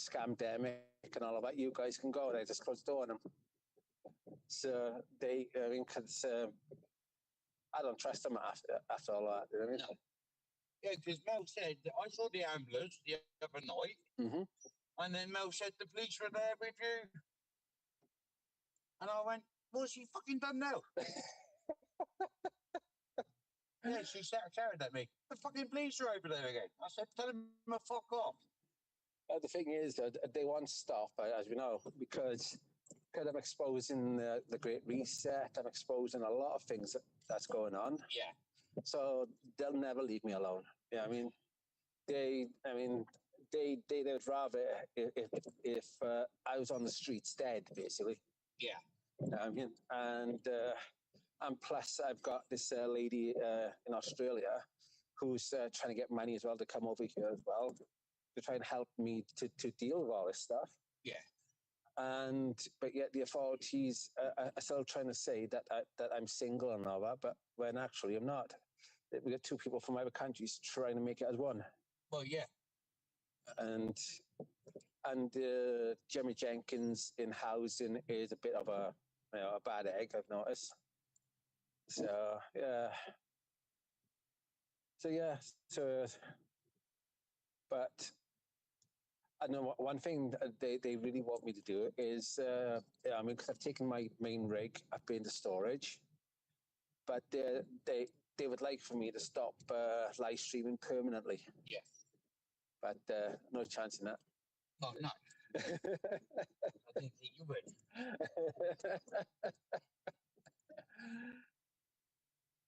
scamdemic and all of that, you guys can go. And I just closed the door on them. So because I don't trust them after all that. You know what I mean? No. Yeah, because Mel said that I saw the ambulance the other night, and then Mel said the police were there with you. And I went, what's she fucking done now? Yeah, she shouted at me. The fucking police are over there again. I said, tell them to fuck off. The thing is, they want to stop, as we know, because I'm exposing the Great Reset. I'm exposing a lot of things that's going on. Yeah. So they'll never leave me alone. Yeah, I mean, they would rather if I was on the streets dead, basically. Yeah. I mean, and plus I've got this lady in Australia who's trying to get money as well to come over here as well to try and help me to deal with all this stuff. Yeah. But yet the authorities are still trying to say that I'm single and all that, but when actually I'm not. We got two people from other countries trying to make it as one. Well, yeah. And Jimmy Jenkins in housing is a bit of a bad egg, I've noticed. So yeah. But I know one thing they really want me to do is, because I've taken my main rig up into storage, but they would like for me to stop live streaming permanently. Yeah. But no chance in that. Oh, no. I didn't think you would.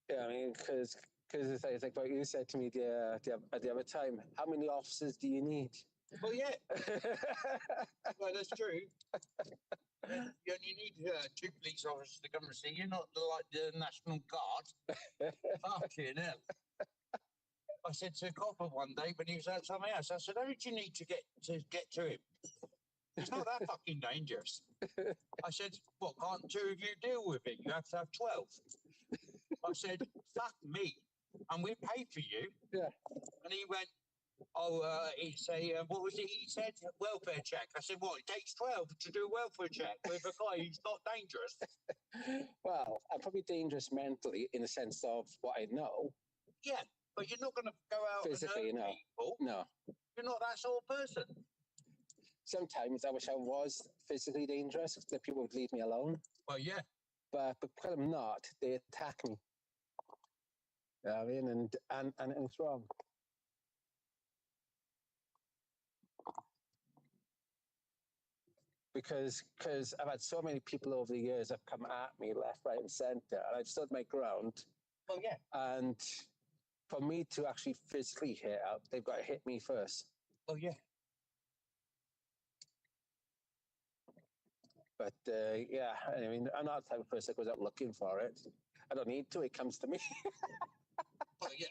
Yeah, I mean, because it's like what you said to me the other time. How many officers do you need? Well, yeah. Well, that's true. You only need 2 police officers to come and see you, not like the National Guard. Fucking hell. I said to a copper one day when he was at something else, I said, how did you need to get to him? It's not that fucking dangerous. I said, what, can't 2 of you deal with it? You have to have 12. I said, fuck me. And we pay for you. Yeah. And he went, it's what was it he said? Welfare check. I said, what, it takes 12 to do a welfare check with a guy who's not dangerous? Well, I'm probably dangerous mentally in the sense of what I know. Yeah, but you're not going to go out physically, and hurt people. No. You're not that sort of person. Sometimes I wish I was physically dangerous, that people would leave me alone. Well, yeah. But because I'm not, they attack me. You know what I mean? And it's wrong. Because I've had so many people over the years have come at me left, right, and centre, and I've stood my ground. Well, yeah. And for me to actually physically hit out, they've got to hit me first. Oh, yeah. But yeah, I mean, I'm not the type of person that goes out looking for it. I don't need to, it comes to me. Well, yeah,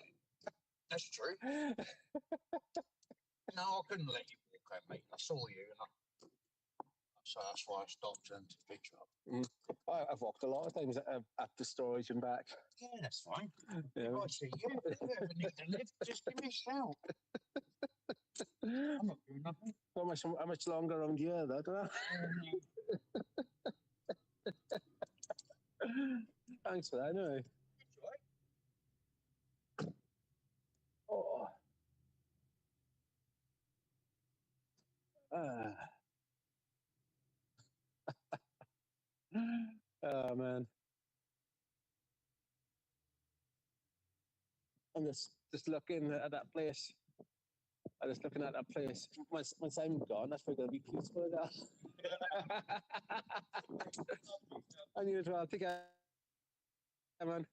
that's true. No, I couldn't let you walk out, mate. I saw you, and so that's why I stopped and took a picture of. I've walked a lot of times up the storage and back. Yeah, that's fine. Yeah. I see you. If you ever need to live, just give me a shout. I'm not doing nothing. How much longer around here, though, do I? Thanks for that, anyway. That's right. Oh. Oh, man. I'm just looking at that place. I'm just looking at that place. Once I'm gone, that's probably going to be peaceful now. And you as well. Take care, man.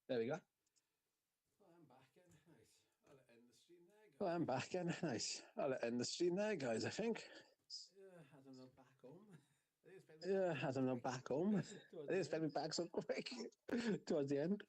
There we go. Oh, I'm back in. Nice. I'll end the stream there, guys. Oh, I'm back in. Nice. I'll end the stream there, guys, I think. Yeah, as I'm not back home. Yeah, as I'm not back home. I didn't expect me back so quick towards the end.